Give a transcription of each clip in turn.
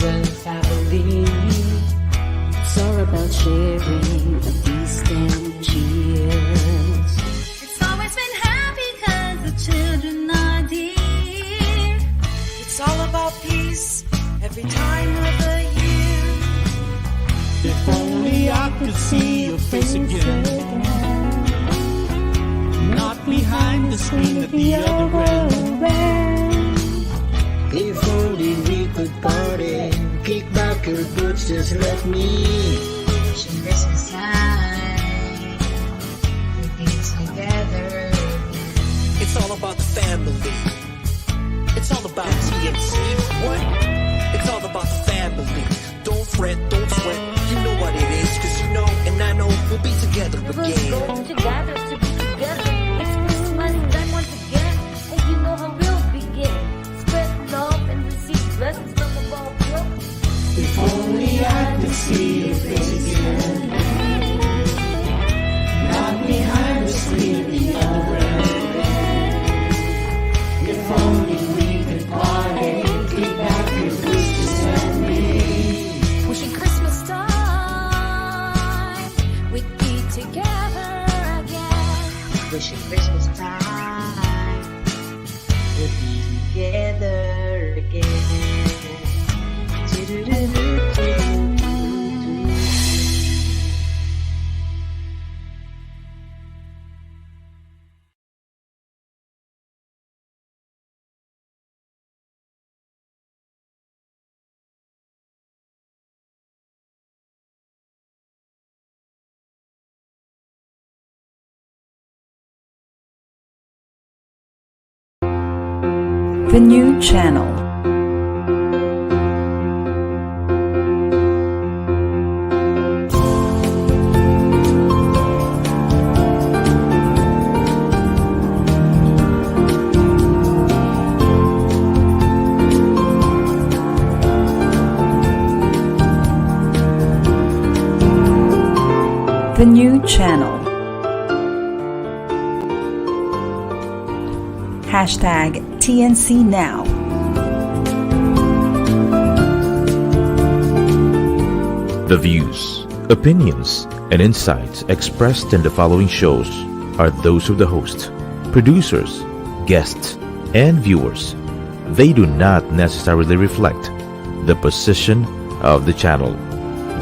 as a family. It's all about sharing a feast and cheers. It's always been happy cause the children are dear. It's all about peace every time of the year. If only I could see your face again, not behind the screen at the other end. If only we could party, kick back your boots, just let me. Wishing Christmas time we'd be together. It's all about the family. It's all about TNC. What? It's all about the family. Don't fret, don't sweat. You know what it is, cause you know and I know we'll be together We're again. going together to be together. It's Christmas time once again, and you know how we'll begin. Spread love and receive blessings from above. If only I could see your face again, not behind the screen at the other end. If only we could party, kick back your boots, just let me. Wishing Christmas time we'd be together again. Wishing Christmas time we'll be together again. The new channel. The new channel. Hashtag TNC Now. The views, opinions, and insights expressed in the following shows are those of the host, producers, guests, and viewers. They do not necessarily reflect the position of the channel.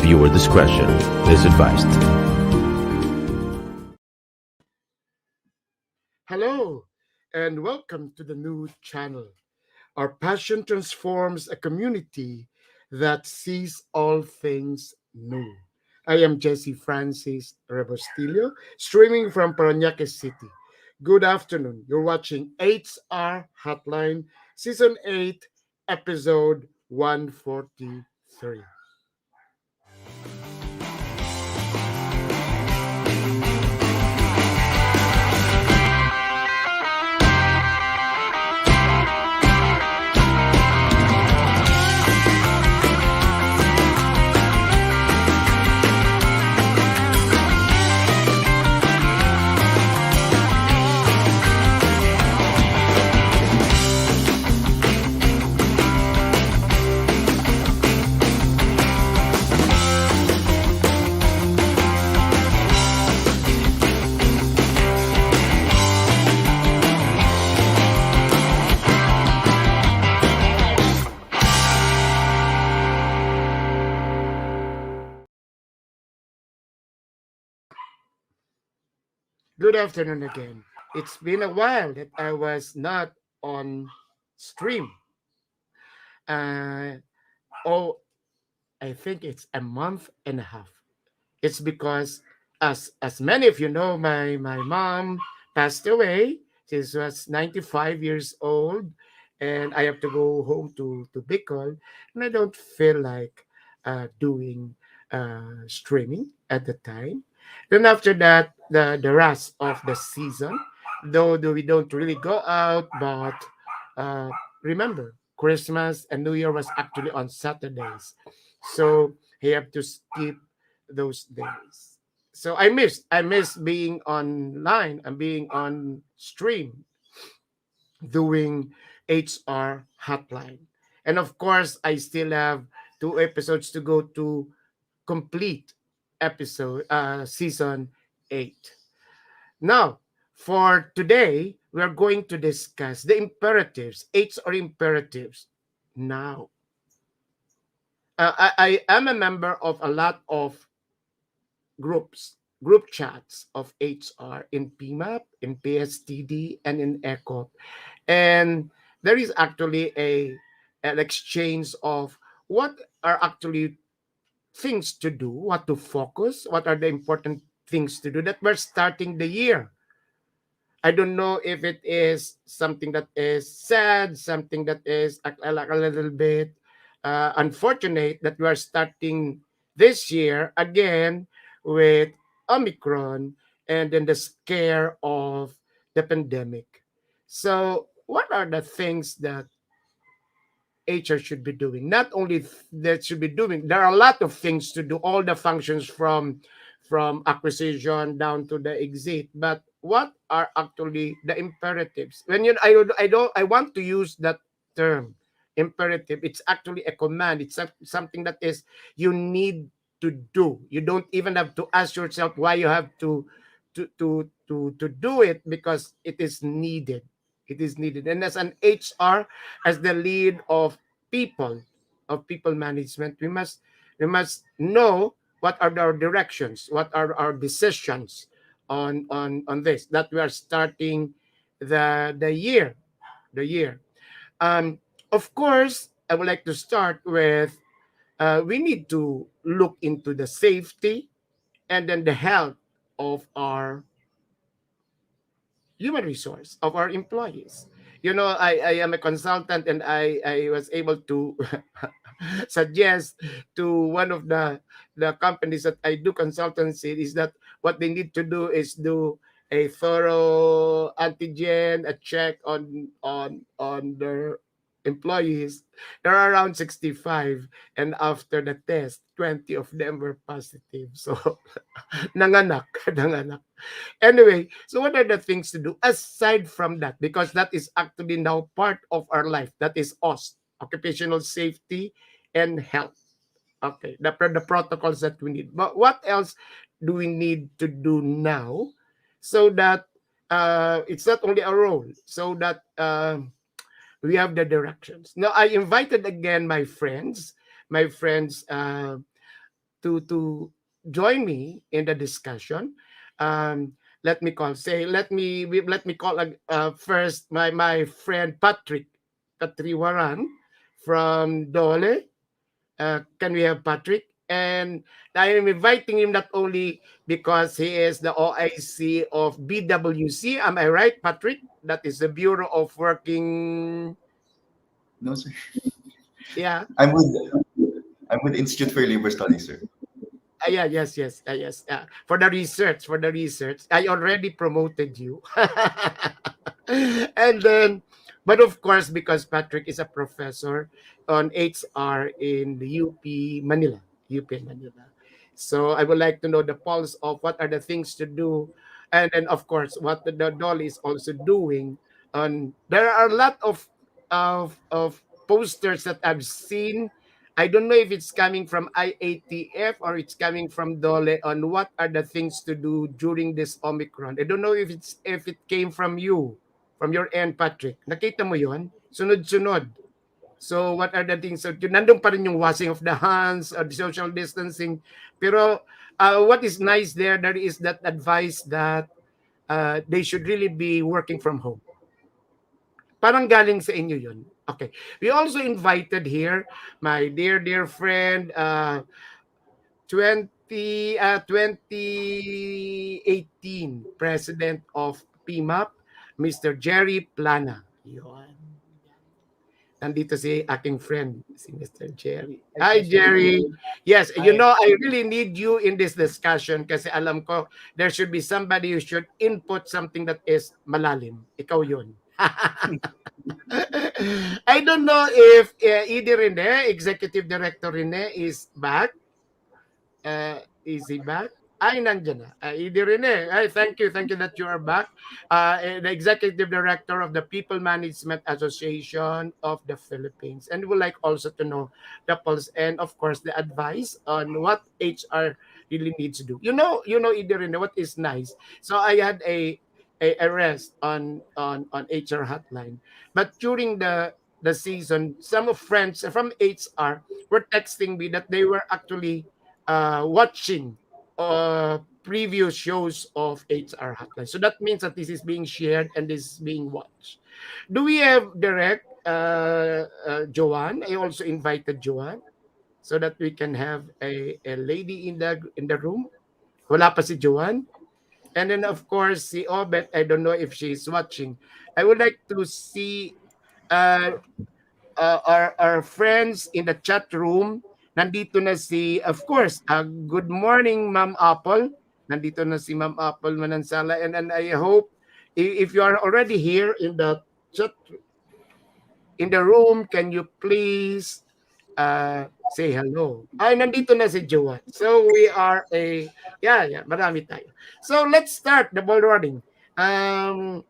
Viewer discretion is advised. Hello, and welcome to the new channel. Our passion transforms a community that sees all things new. I am Jesse Francis Rebustillo, streaming from Parañaque City. Good afternoon. You're watching HR Hotline, Season 8, Episode 143. Good afternoon again. It's been a while that I was not on stream. Uh, oh, I think it's a month and a half. It's because, as many of you know, my mom passed away. She was 95 years old, and I have to go home to Bicol, and I don't feel like doing streaming at the time. Then after that, the rest of the season, we don't really go out, but uh, remember, Christmas and New Year was actually on Saturdays, so he have to skip those days. So I miss being online and being on stream doing HR hotline. And of course, I still have 2 episodes to go to complete episode season 8. Now, for today, we are going to discuss the imperatives, H's or imperatives. Now, I am a member of a lot of group chats of HR in PMAP, in PSTD, and in ECO. And there is actually an exchange of what are actually things to do, what to focus, what are the important things to do that we're starting the year. I don't know if it is something that is sad, something that is like a little bit unfortunate that we are starting this year again with Omicron and then the scare of the pandemic. So, what are the things that HR should be doing? Not only that should be doing, there are a lot of things to do, all the functions from acquisition down to the exit. But what are actually the imperatives? When you I want to use that term imperative. It's actually a command. It's something that is you need to do. You don't even have to ask yourself why you have to do it because it is needed. It is needed. And as an HR, as the lead of people management, we must know what are our directions, what are our decisions on this that we are starting the year. Um, of course, I would like to start with we need to look into the safety and then the health of our human resource of our employees. I am a consultant and I was able to suggest to one of the companies that I do consultancy is that what they need to do is do a thorough antigen, a check on their employees. There are around 65 and after the test, 20 of them were positive. So nanganak. Anyway, so what are the things to do aside from that? Because that is actually now part of our life. That is us, occupational safety and health. Okay, the protocols that we need. But what else do we need to do now so that it's not only a role, so that we have the directions. Now, I invited again my friends to join me in the discussion. Um, let me call first my friend Patrick Katriwaran from Dole. Can we have Patrick? And I am inviting him not only because he is the OIC of BWC. Am I right, Patrick? That is the Bureau of Working. No, sir. Yeah. I'm with I'm with Institute for Labor Studies, sir. Yeah, yes. For the research, I already promoted you. And then, but of course, because Patrick is a professor on HR in the UP Manila. So I would like to know the pulse of what are the things to do, and then of course what the Dolly is also doing. On there are a lot of posters that I've seen. I don't know if it's coming from IATF or it's coming from Dole on what are the things to do during this Omicron. I don't know if it came from your end, Patrick. Nakita mo yon? Sunod-sunod. So what are the things? So nandun pa rin yung washing of the hands or the social distancing. Pero what is nice there is that advice that they should really be working from home. Parang galing sa inyo yun. Okay. We also invited here my dear friend, 2018 president of PMAP, Mr. Jerry Plana. Yun. Nandito si aking friend, si Mr. Jerry. Hi, Jerry. Yes, I really need you in this discussion kasi alam ko there should be somebody who should input something that is malalim. Ikaw yun. I don't know if Edie Rene, Executive Director Rene, is back. Is he back? Ay, nandiyan na. Hindi rin eh. Ay, thank you that you are back. The Executive Director of the People Management Association of the Philippines. And would like also to know the pulse and, of course, the advice on what HR really needs to do. Idirine, what is nice. So I had a rest on HR hotline. But during the season, some of friends from HR were texting me that they were actually watching previous shows of HR Hotline. So that means that this is being shared and this is being watched. Do we have direct Joanne? I also invited Joanne so that we can have a lady in the room. Wala pa si Joanne. And then of course si Obet, I don't know if she's watching. I would like to see uh, our friends in the chat room. Nandito na si, of course, good morning, Ma'am Apple. Nandito na si Ma'am Apple Manansala. And I hope if you are already here in the chat, in the room, can you please say hello? Ay, nandito na si Joanne. So we are yeah, marami tayo. So let's start the ball rolling. Ang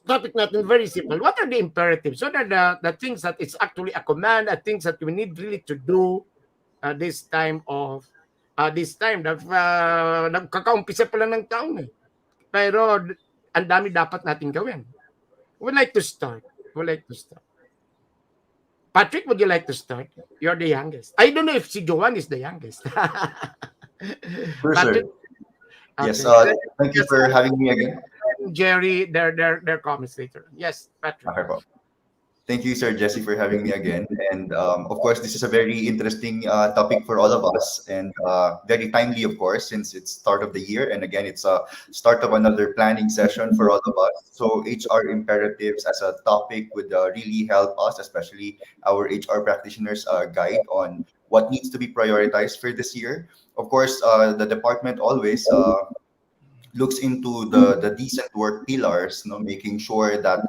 topic natin very simple. What are the imperatives? What are the things that it's actually a command, things that we need really to do this time that nagkakaumpisa pa lang ng taon eh. Pero ang dami dapat natin gawin. Would like to start. Would like to start. Patrick, would you like to start? You're the youngest. I don't know if si Joanne is the youngest. Sure, Patrick, sir. Yes, okay. thank you Yes, for having me again. Jerry, their comments later. Yes, Patrick. Okay po. Thank you, Sir Jesse, for having me again. And of course, this is a very interesting topic for all of us, and very timely, of course, since it's start of the year. And again, it's a start of another planning session for all of us. So HR imperatives as a topic would really help us, especially our HR practitioners, guide on what needs to be prioritized for this year. Of course, the department always looks into the decent work pillars, making sure that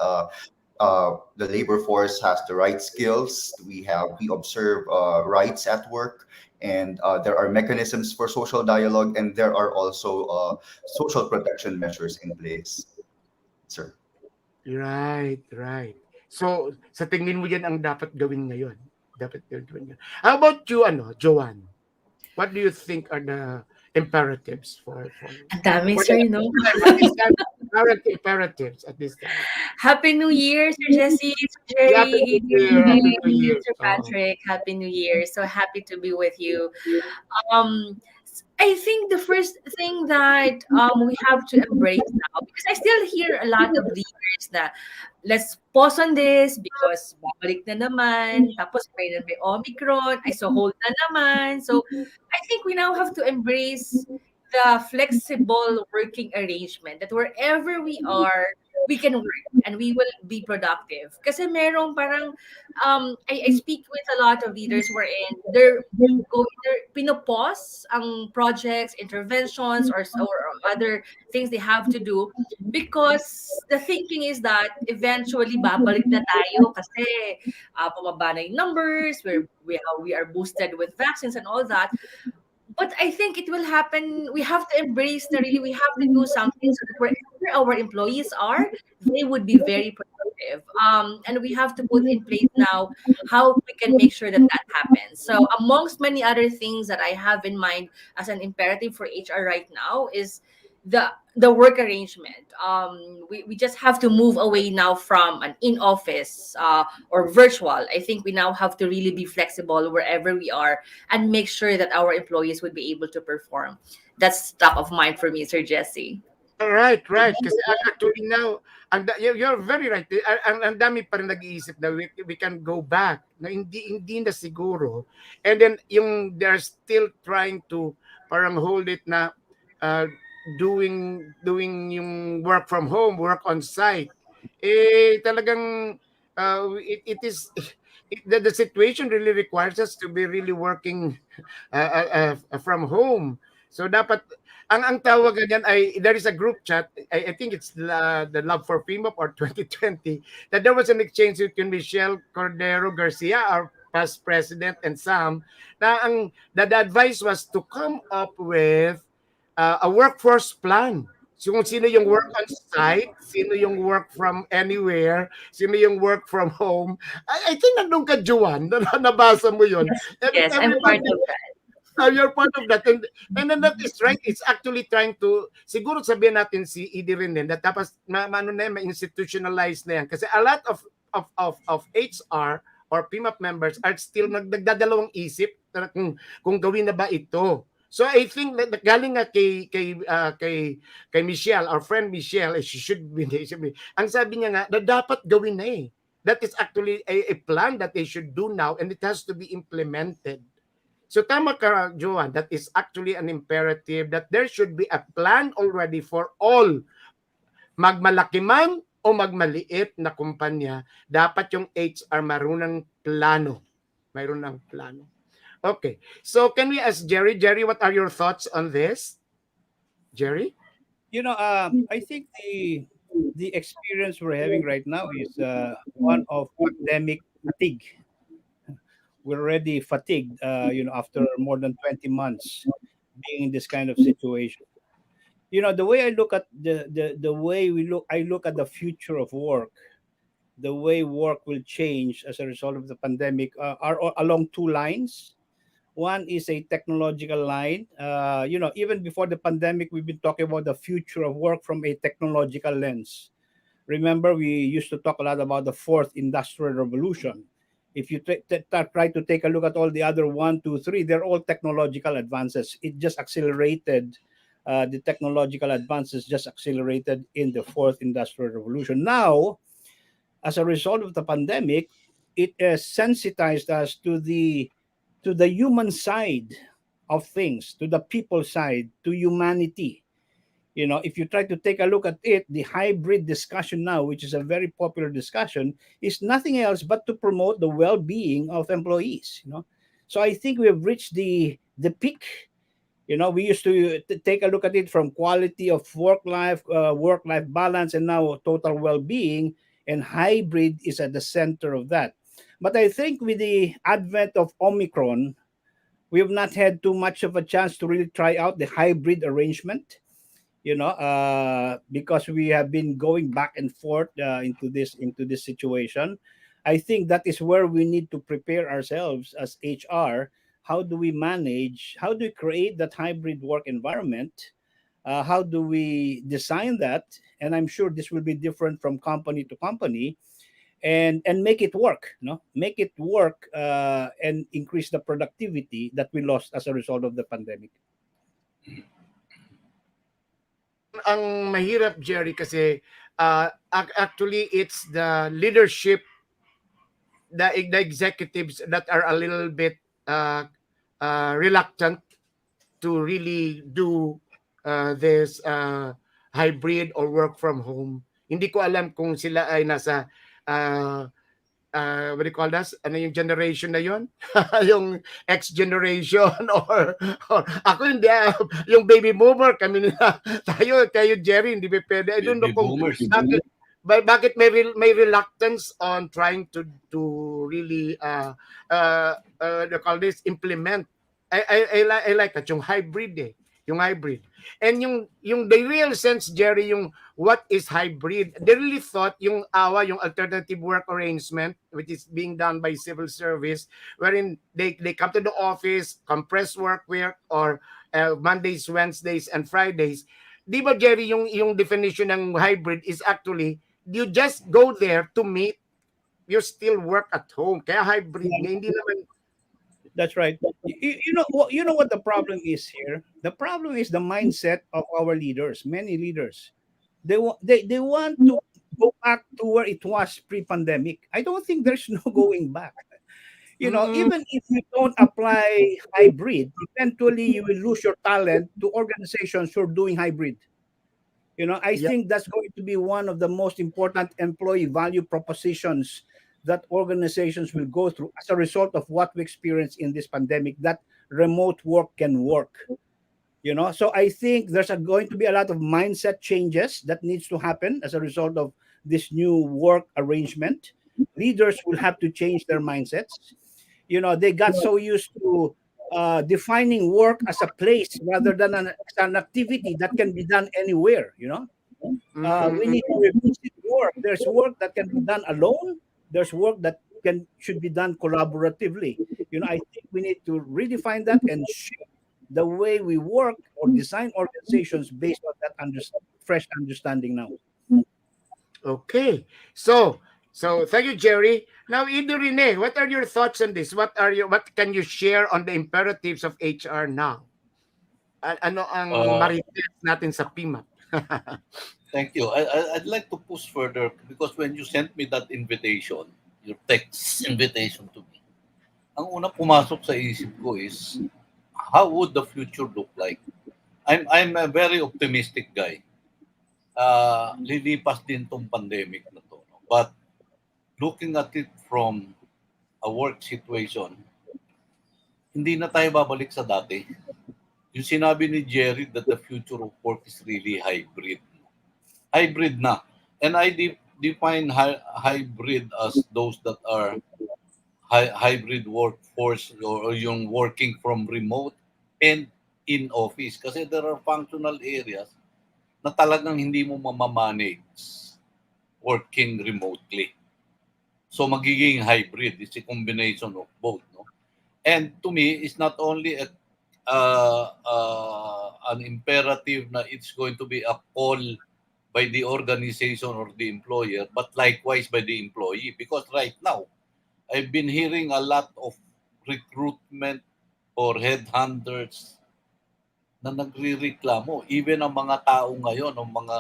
the labor force has the right skills. We observe rights at work, and there are mechanisms for social dialogue, and there are also social protection measures in place, sir. Right, right. So, sa tingin mo yan ang dapat gawin ngayon? Dapat gawin ngayon. How about you, Joanne? What do you think are the imperatives Ang dami, for sir, no? at this time, current imperatives at this time? Happy New Year, Sir Jesse, Sir Happy Jerry, New Year, Happy New Year. Sir Patrick. Happy New Year. So happy to be with you. Um, I think the first thing that we have to embrace now, because I still hear a lot of leaders na let's pause on this because babalik na naman, tapos may Omicron, ay so hold na naman. So I think we now have to embrace the flexible working arrangement that wherever we are, we can work and we will be productive. Kasi merong parang, I speak with a lot of leaders wherein they're pinopause ang projects, interventions, or other things they have to do because the thinking is that eventually babalik na tayo kasi pumaba na yung numbers, we are boosted with vaccines and all that. But I think it will happen. We have to embrace we have to do something so that wherever our employees are, they would be very productive. And we have to put in place now how we can make sure that that happens. So amongst many other things that I have in mind as an imperative for HR right now is the work arrangement. We just have to move away now from an in-office or virtual. I think we now have to really be flexible wherever we are and make sure that our employees would be able to perform. That's top of mind for me, Sir Jesse. Right. Kasi actually now, you're very right. Ang dami pa rin nag-iisip na we can go back. Na hindi na siguro. And then they're still trying to parang hold it na doing yung work from home, work on site. Talagang it is the situation really requires us to be really working from home. So dapat ang tawag ganyan ay there is a group chat. I think it's the Love for FEMA or 2020 that there was an exchange between Michelle Cordero Garcia, our past president and some, na ang the advice was to come up with a workforce plan. So kung sino yung work on site, sino yung work from anywhere, sino yung work from home. I think nandun ka, Juan, nabasa mo yun. Yes, I'm part Everybody, of that. you're part of that. And then that is right. It's actually trying to, siguro sabihin natin si Edie rin din, that tapos ano na yan, ma-institutionalize na yan. Kasi a lot of HR or PMAP members are still nagdadalawang isip na kung gawin na ba ito. So I think that galing nga kay Michelle, our friend Michelle, she should be. Ang sabi niya nga na dapat gawin na eh. That is actually a plan that they should do now and it has to be implemented. So tama ka, Joan, that is actually an imperative that there should be a plan already for all, magmalaki man o magmaliit na kumpanya, dapat yung HR marunong plano. Mayroon ng plano. Okay, so can we ask Jerry? Jerry, what are your thoughts on this? Jerry? I think the experience we're having right now is one of pandemic fatigue. We're already fatigued, after more than 20 months being in this kind of situation. The way I look at I look at the future of work, the way work will change as a result of the pandemic are along two lines. One is a technological line. Even before the pandemic, we've been talking about the future of work from a technological lens. Remember, we used to talk a lot about the fourth industrial revolution. If you try to take a look at all the other 1, 2, 3, they're all technological advances. It just accelerated. The technological advances just accelerated in the fourth industrial revolution. Now, as a result of the pandemic, it has sensitized us to the human side of things, to the people side, to humanity. If you try to take a look at it, the hybrid discussion now, which is a very popular discussion, is nothing else but to promote the well-being of employees. So I think we have reached the peak. We used to take a look at it from quality of work-life balance, and now total well-being, and hybrid is at the center of that. But I think with the advent of Omicron, we have not had too much of a chance to really try out the hybrid arrangement, because we have been going back and forth into this situation. I think that is where we need to prepare ourselves as HR. How do we create that hybrid work environment? How do we design that? And I'm sure this will be different from company to company. And make it work, make it work, and increase the productivity that we lost as a result of the pandemic. Ang mahirap, Jerry, kasi actually it's the leadership, the executives that are a little bit reluctant to really do this hybrid or work from home. Hindi ko alam kung sila ay nasa what do you call that? Ano yung generation na yun? Yung X generation or ako hindi, yung baby boomer kami na tayo Jerry hindi pa pwede. I don't know kung bakit may reluctance on trying to really they call this implement. I like that yung hybrid yung hybrid. And yung the real sense, Jerry, yung what is hybrid, they really thought yung alternative work arrangement, which is being done by civil service, wherein they come to the office, compressed work week, or Mondays, Wednesdays, and Fridays. Di ba, Jerry, yung definition ng hybrid is actually, you just go there to meet, you still work at home. Kaya hybrid, hindi naman. That's right. You know what the problem is here? The problem is the mindset of our leaders. Many leaders, they want to go back to where it was pre-pandemic. I don't think there's no going back. Even if you don't apply hybrid, eventually you will lose your talent to organizations who are doing hybrid. I think that's going to be one of the most important employee value propositions that organizations will go through as a result of what we experience in this pandemic, that remote work can work. So I think there's going to be a lot of mindset changes that needs to happen as a result of this new work arrangement. Leaders will have to change their mindsets. they got so used to defining work as a place rather than an activity that can be done anywhere. We need to revisit work. There's work that can be done alone. There's work that should be done collaboratively. I think we need to redefine that and shift the way we work or design organizations based on that fresh understanding now. Okay. So thank you, Jerry. Now, Ido Rene, what are your thoughts on this? What can you share on the imperatives of HR now? Ano ang Uh, marites natin sa PIMAP? Thank you. I'd like to push further because when you sent me that invitation, your text invitation to me, ang unang pumasok sa isip ko is, how would the future look like? I'm a very optimistic guy. Lilipas din tong pandemic na to. No? But looking at it from a work situation, hindi na tayo babalik sa dati. Yung sinabi ni Jerry that the future of work is really hybrid. Hybrid na. And I define hybrid as those that are hybrid workforce or yung working from remote and in office. Kasi there are functional areas na talagang hindi mo mamamanage working remotely. So magiging hybrid. It's a combination of both. No? And to me, it's not only an imperative na it's going to be a call by the organization or the employer, but likewise by the employee. Because right now, I've been hearing a lot of recruitment or headhunters na nagre-reklamo. Even ang mga tao ngayon, ang mga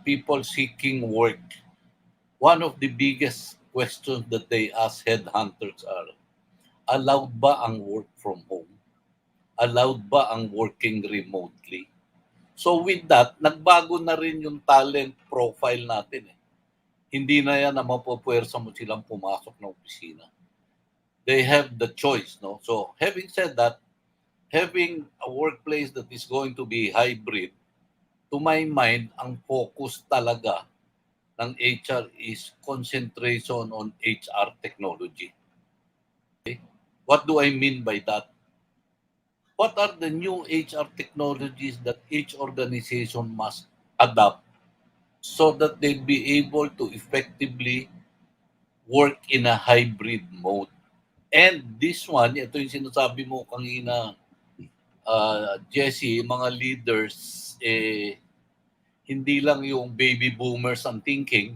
people seeking work, one of the biggest questions that they ask headhunters are, allowed ba ang work from home? Allowed ba ang working remotely? So with that, nagbago na rin yung talent profile natin. Hindi na yan na mapapwersa mo silang pumasok na opisina. They have the choice. No? So having said that, having a workplace that is going to be hybrid, to my mind, ang focus talaga ng HR is concentration on HR technology. Okay? What do I mean by that? What are the new HR technologies that each organization must adopt so that they'll be able to effectively work in a hybrid mode? And this one, ito yung sinasabi mo kanina, Jesse, mga leaders, hindi lang yung baby boomers ang thinking,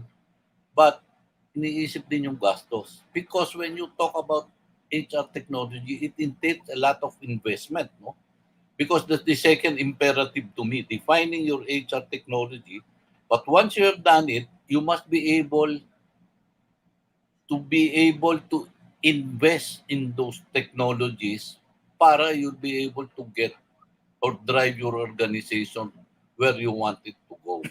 but iniisip din yung gastos. Because when you talk about HR technology, it entails a lot of investment, no? Because that's the second imperative to me, defining your HR technology. But once you have done it, you must be able to invest in those technologies para you'll be able to get or drive your organization where you want it to go.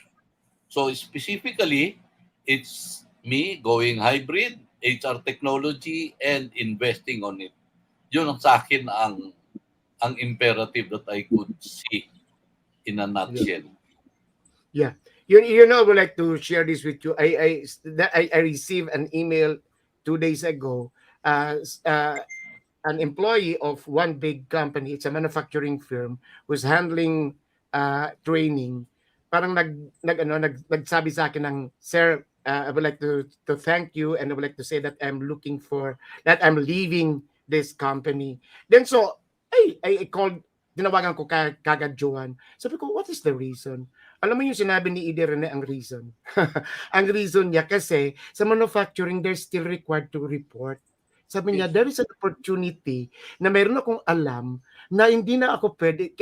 So specifically, it's me going hybrid, HR technology, and investing on it. Yun ang sa akin ang imperative that I could see in a nutshell. Yeah. You know, I would like to share this with you. I received an email 2 days ago. An employee of one big company, it's a manufacturing firm, was handling training. Parang nagsabi sa akin ng, sir, I would like to thank you, and I would like to say that I'm leaving this company. Then so I called, tinawagan ko kagad Johan. Sabi ko, what is the reason? Alam mo yung sinabi ni Ide Rene ang reason. Ang reason niya kasi sa manufacturing, they're still required to report. Sabi niya, there is an opportunity na mayroon akong alam na hindi na ako pwede,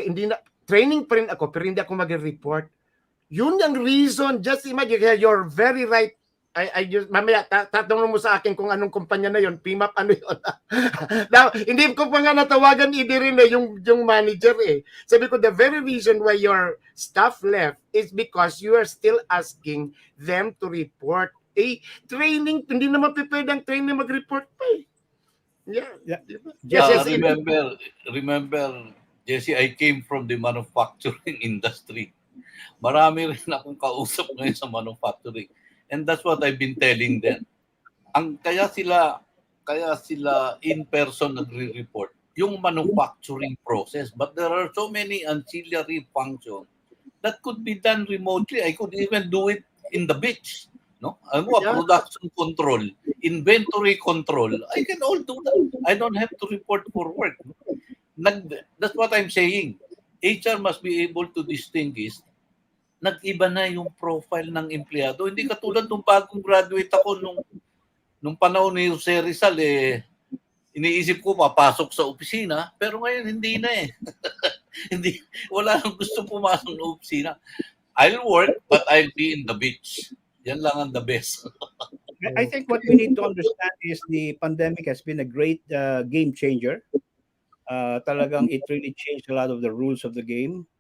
training pa rin ako, pero hindi ako mag-report. Yun yung reason. Just imagine, you're very right. I just, mamaya, tatanong mo sa akin kung anong kumpanya na yun. PIMAP, ano yun? Now, hindi ko pa nga natawagan rin yung manager eh. Sabi ko, the very reason why your staff left is because you are still asking them to report. Training, hindi naman pwede ang training mag-report pa eh. Yeah. Remember, Jesse, I came from the manufacturing industry. Marami rin akong kausap ngayon sa manufacturing. And that's what I've been telling them. Kaya sila kaya sila in person nagre-report yung manufacturing process. But there are so many ancillary functions that could be done remotely. I could even do it in the beach. No? Alam mo, Yeah. production control, inventory control, I can all do that. I don't have to report for work. That's what I'm saying. HR must be able to distinguish, nag-iba na yung profile ng empleyado. Hindi katulad nung bagong graduate ako nung panahon ni Jose Rizal, iniisip ko papasok sa opisina, pero ngayon hindi na eh. Hindi, wala nang gusto pumasok ng opisina. I'll work, but I'll be in the beach. Yan lang ang the best. I think what we need to understand is the pandemic has been a great game changer. Talagang it really changed a lot of the rules of the game.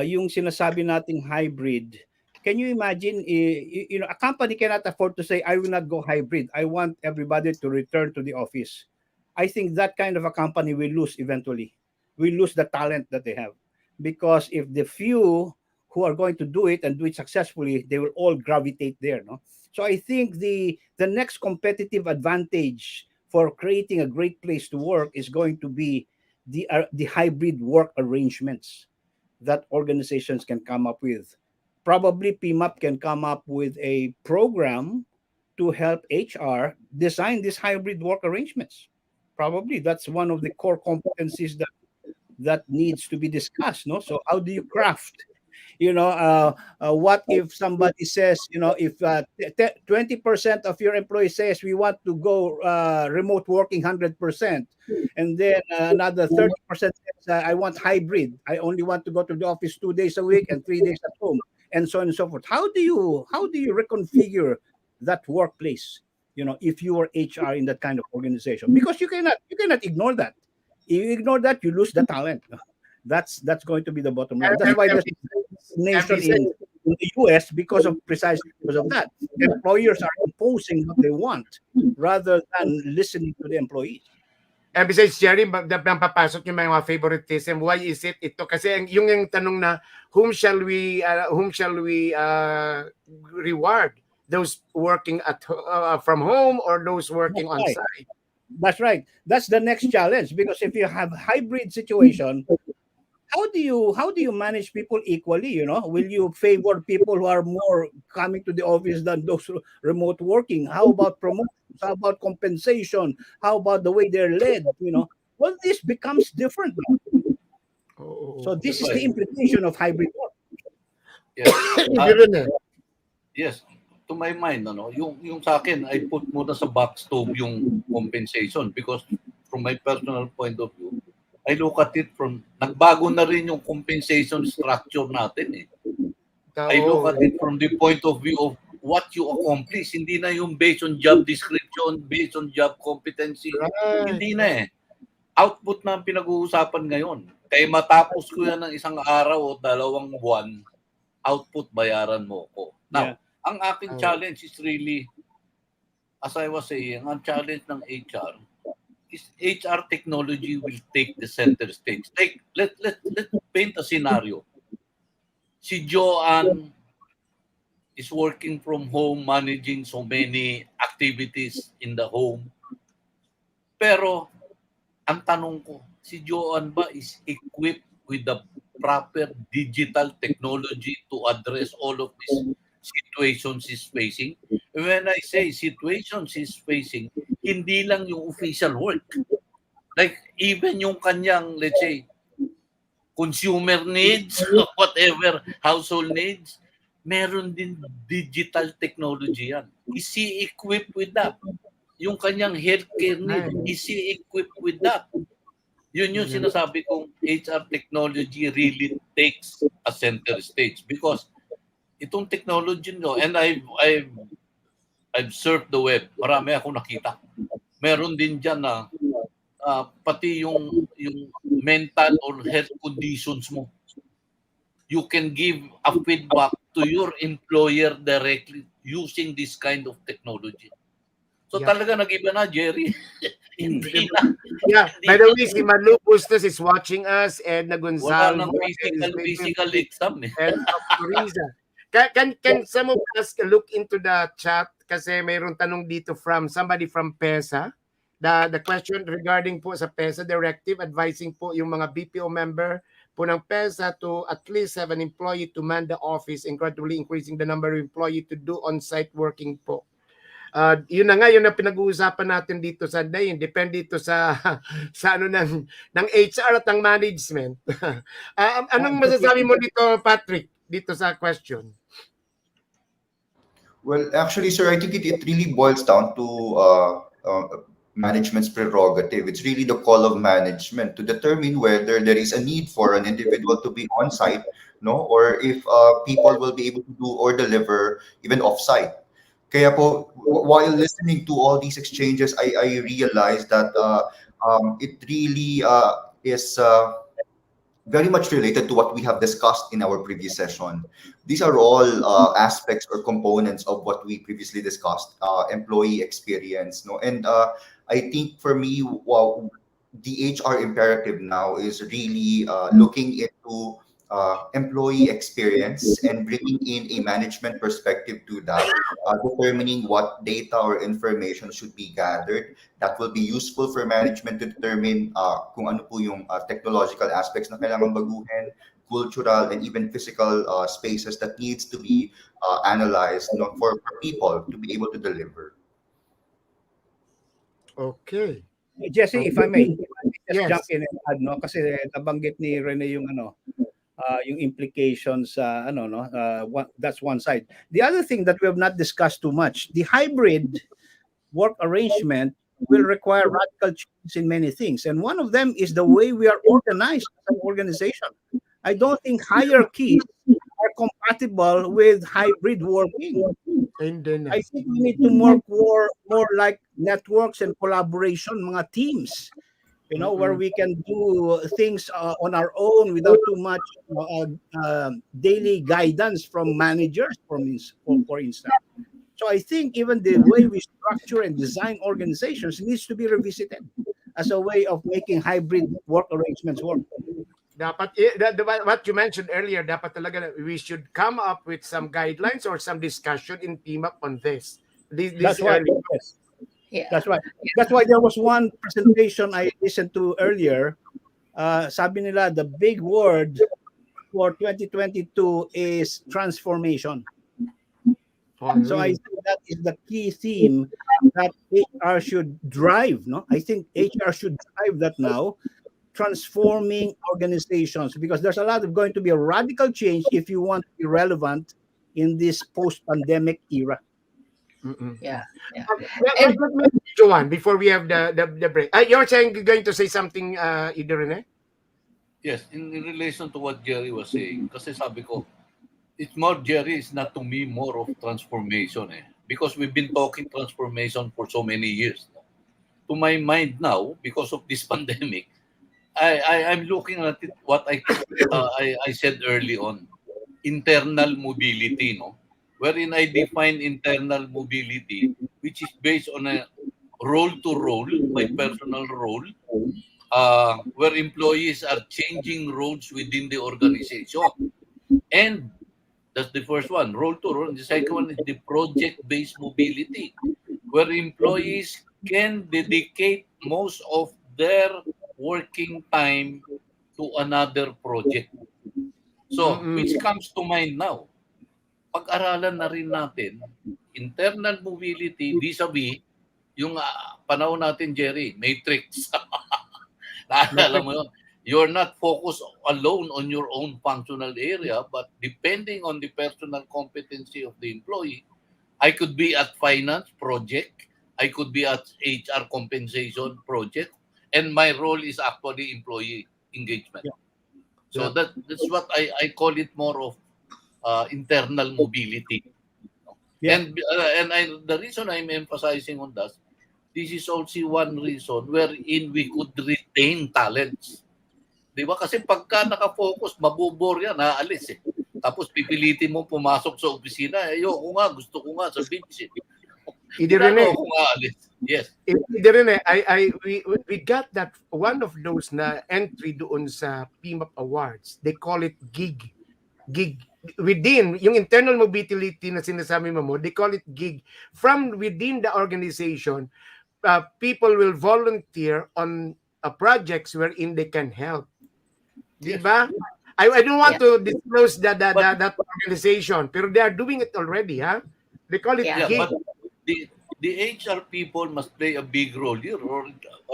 Yung sinasabi nating hybrid, can you imagine, you know, a company cannot afford to say, I will not go hybrid. I want everybody to return to the office. I think that kind of a company will lose eventually. We lose the talent that they have. Because if the few who are going to do it and do it successfully, they will all gravitate there. No? So I think the next competitive advantage for creating a great place to work is going to be the hybrid work arrangements that organizations can come up with. Probably PMAP can come up with a program to help HR design these hybrid work arrangements. Probably that's one of the core competencies that needs to be discussed. No, so how do you craft? What if somebody says, if 20% of your employees says we want to go remote working 100%, and then another 30% says I want hybrid. I only want to go to the office 2 days a week and 3 days at home, and so on and so forth. How do you reconfigure that workplace? If you are HR in that kind of organization, because you cannot ignore that. You ignore that, you lose the talent. That's going to be the bottom line. That's why there's nation in the US precisely because of that. Employers are imposing what they want rather than listening to the employees. And besides, Jerry, papasok yung mga favoritism. Why is it ito? Kasi yung tanong na, whom shall we reward? Those working from home or those working on site? That's right. That's the next challenge, because if you have hybrid situation, how do you manage people equally? Will you favor people who are more coming to the office than those remote working? How about promotions? How about compensation? How about the way they're led? Well, this becomes different now. So this is the implication of hybrid work. Yes. Yes. To my mind, yung sa akin, I put muna sa box stove yung compensation, because from my personal point of view, I look at it from, nagbago na rin yung compensation structure natin eh. I look at it from the point of view of what you accomplish. Hindi na yung based on job description, based on job competency. Hindi na eh. Output na ang pinag-uusapan ngayon. Kaya matapos ko yan ng isang araw o 2 buwan, output bayaran mo ko. Now, ang aking challenge is really, as I was saying, ang challenge ng HR is HR technology will take the center stage. Like, let's paint a scenario. Si Joanne is working from home, managing so many activities in the home. Pero, ang tanong ko, si Joanne ba is equipped with the proper digital technology to address all of these situations she's facing? When I say situations she's facing, hindi lang yung official work. Like, even yung kanyang, let's say, consumer needs, whatever, household needs, meron din digital technology yan. Is he equipped with that? Yung kanyang healthcare needs, is he equipped with that? Yun yung sinasabi kong HR technology really takes a center stage, because itong technology nyo, and I've surfed the web, marami akong nakita. Meron din dyan na pati yung mental or health conditions mo, you can give a feedback to your employer directly using this kind of technology. So talaga nag-iba na, Jerry. Hindi na. Yeah, by the way, si Malu Bustos is watching us, and Wala Gonzalo nang physical exam eh. and Riza. Can some of us look into the chat, kasi mayroong tanong dito from somebody from PESA. the question regarding po sa PESA directive, advising po yung mga BPO member po ng PESA to at least have an employee to man the office and gradually increasing the number of employee to do on-site working po. Yun na nga, yun ang pinag-uusapan natin dito sa day. Depende dito sa sa ano ng HR at ng management. Anong masasabi mo dito, Patrick, dito sa question? Well, actually, sir, I think it really boils down to management's prerogative. It's really the call of management to determine whether there is a need for an individual to be on site, no, or if people will be able to do or deliver even off site. Kaya po, while listening to all these exchanges, I realized that it really is very much related to what we have discussed in our previous session. These are all aspects or components of what we previously discussed, employee experience. No, and I think for me, well, the HR imperative now is really looking into employee experience and bringing in a management perspective to that, determining what data or information should be gathered that will be useful for management to determine kung ano po yung technological aspects na kailangan baguhin, cultural and even physical spaces that needs to be analyzed, no, for people to be able to deliver. Okay. Jesse, if I may just Yes. jump in and add, no, kasi nabanggit ni Rene yung yung implications sa that's one side. The other thing that we have not discussed too much, the hybrid work arrangement will require radical changes in many things, and one of them is the way we are organized as an organization. I don't think hierarchies are compatible with hybrid working. I think we need to work more like networks and collaboration, mga teams, where we can do things on our own without too much daily guidance from managers, for instance. So I think even the way we structure and design organizations needs to be revisited as a way of making hybrid work arrangements work. Dapat what you mentioned earlier, dapat talaga we should come up with some guidelines or some discussion in PMAP on this. That's right. Yes. Yeah. That's right. That's why there was one presentation I listened to earlier. Sabi nila, the big word for 2022 is transformation. So I think that is the key theme that HR should drive. No, I think HR should drive that now, transforming organizations, because there's a lot of going to be a radical change if you want to be relevant in this post-pandemic era. Yeah. And Joanne, before we have the break, you're going to say something, Rene? Yes, in relation to what Jerry was saying, kasi sabi ko, it's more, Jerry, is not to me more of transformation because we've been talking transformation for so many years. To my mind now, because of this pandemic, I'm looking at it, what I said early on, internal mobility, wherein I define internal mobility, which is based on a role-to-role, my personal role, where employees are changing roles within the organization. And that's the first one, role-to-role. The second one is the project-based mobility, where employees can dedicate most of their working time to another project. So, which comes to mind now? Pag-aralan na rin natin internal mobility vis-a-vis yung panahon natin, Jerry, matrix. Naalala mo yun? You're not focused alone on your own functional area, but depending on the personal competency of the employee, I could be at finance project, I could be at HR compensation project, and my role is actually employee engagement. Yeah. So that's what I call it more of internal mobility. Yeah. And the reason I'm emphasizing on that, this is also one reason wherein we could retain talents. Di ba? Kasi pagka nakafocus, mabubor yan, naalis Tapos pipilitin mo pumasok sa opisina, ayoko nga, gusto ko nga sa beach Rene, ako nga alis. Yes. Rene, we got that one of those na entry doon sa PMAP Awards. They call it gig. Within, yung internal mobility na sinasabi mo, they call it gig. From within the organization, people will volunteer on projects wherein they can help. Di Yes. ba? I don't want Yeah. to disclose But that organization, pero they are doing it already, huh? They call it Yeah. yeah, gig. but the HR people must play a big role here, or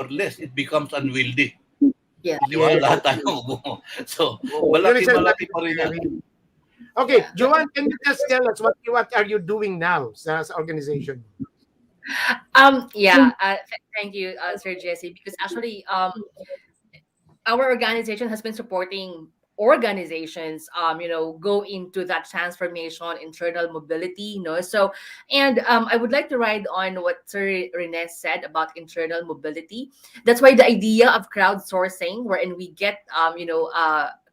less it becomes unwieldy. Yeah. Di ba? Yes. Lahat tayo. So, Yun ang malaki-malaki sinasabi ko, pa rin yan. Jerry. Okay, Yeah. Joanne, can you just tell us what are you doing now sa organization? Yeah. Thank you, Sir Jesse, because actually, our organization has been supporting organizations go into that transformation, internal mobility, so, and I would like to ride on what Sir Rene said about internal mobility. That's why the idea of crowdsourcing, wherein we get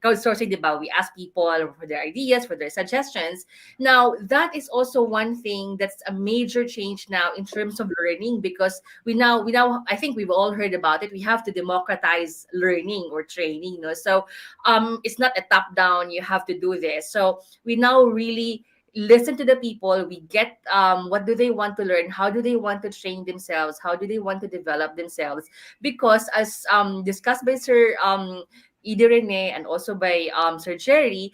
crowdsourcing, diba? We ask people for their ideas, for their suggestions. Now that is also one thing that's a major change now in terms of learning, because we now I think we've all heard about it. We have to democratize learning or training, so it's not a top down, you have to do this. So we now really listen to the people. We get what do they want to learn, how do they want to train themselves, how do they want to develop themselves, because as discussed by Sir Ida Rene and also by Sir Jerry,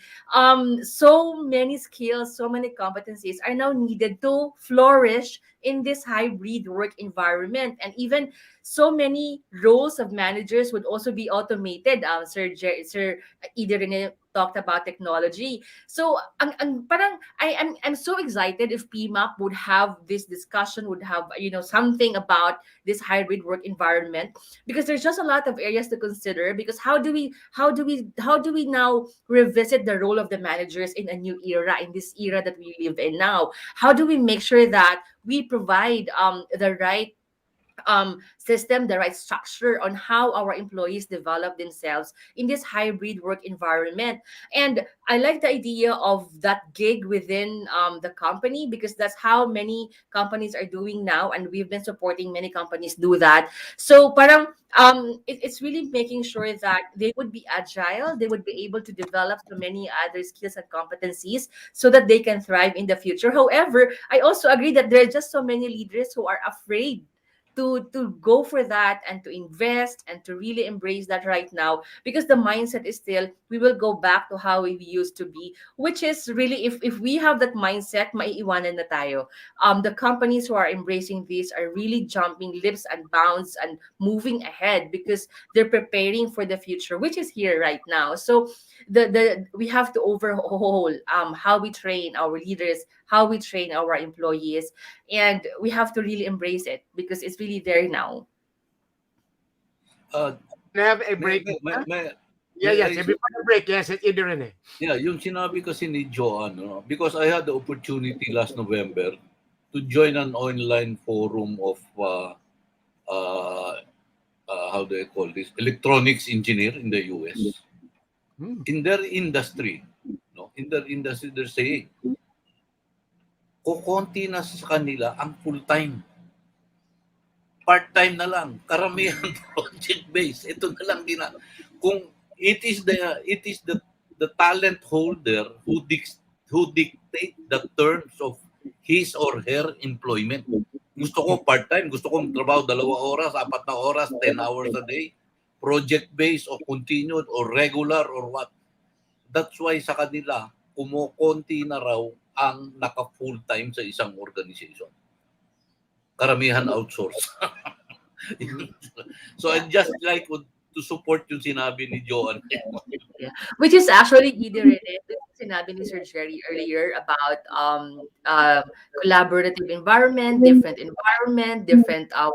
so many skills, so many competencies are now needed to flourish in this hybrid work environment. And even so many roles of managers would also be automated. Sir Ida Rene talked about technology. So parang I'm so excited if PMAP would have this discussion, would have something about this hybrid work environment, because there's just a lot of areas to consider. Because how do we now revisit the role of the managers in a new era, in this era that we live in now? How do we make sure that we provide the right system, the right structure on how our employees develop themselves in this hybrid work environment? And I like the idea of that gig within the company, because that's how many companies are doing now, and we've been supporting many companies do that. So parang it's really making sure that they would be agile, they would be able to develop so many other skills and competencies so that they can thrive in the future. However, I also agree that there are just so many leaders who are afraid to go for that and to invest and to really embrace that right now, because the mindset is still we will go back to how we used to be, which is really, if we have that mindset, maiiwanan na tayo. The companies who are embracing this are really jumping leaps and bounds and moving ahead, because they're preparing for the future, which is here right now. So the we have to overhaul how we train our leaders, how we train our employees, and we have to really embrace it because it's really there now. Uh, Can I have a may, break? may, may, Huh? may, Yeah, may yes. I, Before the break, yes, it's Ida Rene. yeah, yung sinabi kasi ni Joanne, because I had the opportunity last November to join an online forum of uh, how do I call this, electronics engineer in the US. In their industry, they're saying, kukonti na sa kanila ang full-time. Part-time na lang. Karamihan project-based. Ito na lang kung it is the talent holder who dictate the terms of his or her employment. Gusto ko part-time, gusto ko trabaho 2 oras, 4 na oras, 10 hours a day, project-based or continued or regular or what. That's why sa kanila, kumukonti na raw ang naka-full-time sa isang organization. Karamihan outsource. So I just like to support yung sinabi ni Joanne. Yeah. Which is actually either related to sinabi ni Sir Jerry earlier about collaborative environment, different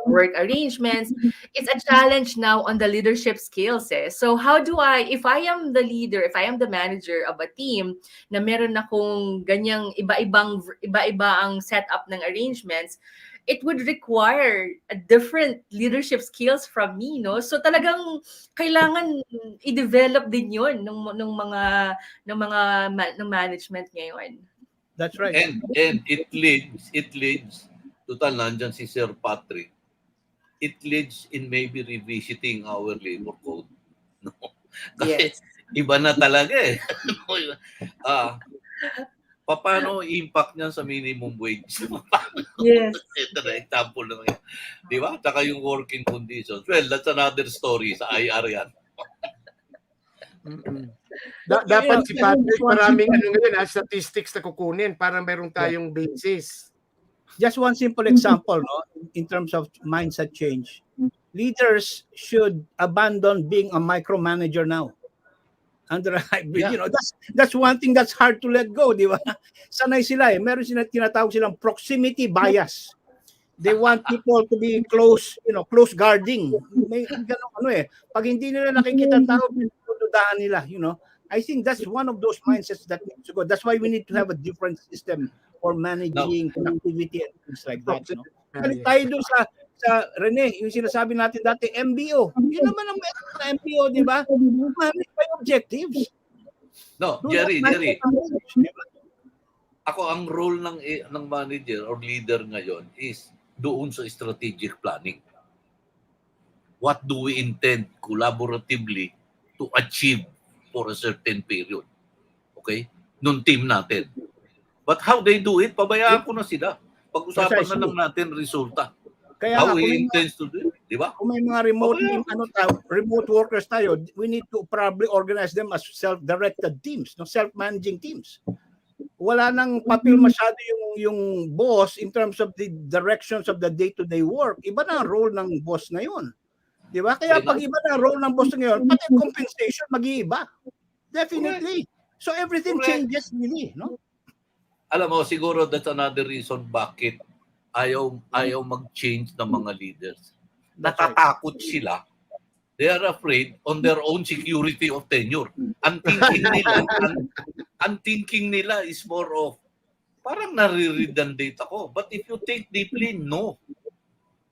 work arrangements. It's a challenge now on the leadership skills. So how do I, if I am the leader, if I am the manager of a team na meron akong ganyang iba-iba ang setup ng arrangements, it would require a different leadership skills from me, no? So talagang kailangan i-develop din 'yon ng management ngayon. That's right. And it leads total nandyan si Sir Patrick. It leads in maybe revisiting our labor code. No? Kasi Yes. iba na talaga eh. Paano impact niyan sa minimum wage? Yes. Ito na example lang yan. Di ba? Tsaka yung working conditions. Well, that's another story sa IR yan. Mm-mm. But, Dapat si Patrick, just one maraming simple- ngayon, statistics na kukunin para meron tayong basis. just one simple example, no, in terms of mindset change. Leaders should abandon being a micromanager now. Under a hybrid, Yeah. that's one thing that's hard to let go, di ba? Sanay sila eh. Meron sila tinatawag silang proximity bias. They want people to be close, close guarding. May ganun Pag hindi nila nakikita ang tao, pinududahan nila, I think that's one of those mindsets that needs to go. That's why we need to have a different system for managing productivity and things like that. Balik tayo doon sa Rene, yung sinasabi natin dati, MBO. Yun naman ang meron sa MBO, di ba? Manage by objectives. No, Do Jerry. not manage by objectives, di ba? Ako, ang role ng manager or leader ngayon is doon sa strategic planning. What do we intend collaboratively to achieve for a certain period? Okay? Nung team natin. But how they do it, pabayaan ko na sila. Pag-usapan na lang natin resulta. Kaya How nga, he intends to do it, di ba? kung may mga remote workers tayo, we need to probably organize them as self-directed teams, self-managing teams. Wala nang papel masyado yung boss in terms of the directions of the day-to-day work. Iba na ang role ng boss ngayon. Di ba? Kaya pag iba na ang role ng boss ngayon, pati compensation mag-iiba. Definitely. So everything changes really, no? Alam mo, siguro that's another reason bakit ayaw mag-change ng mga leaders. Natatakot sila. They are afraid on their own security of tenure. Ang thinking nila is more of, parang nare-redundant ako. But if you think deeply, no.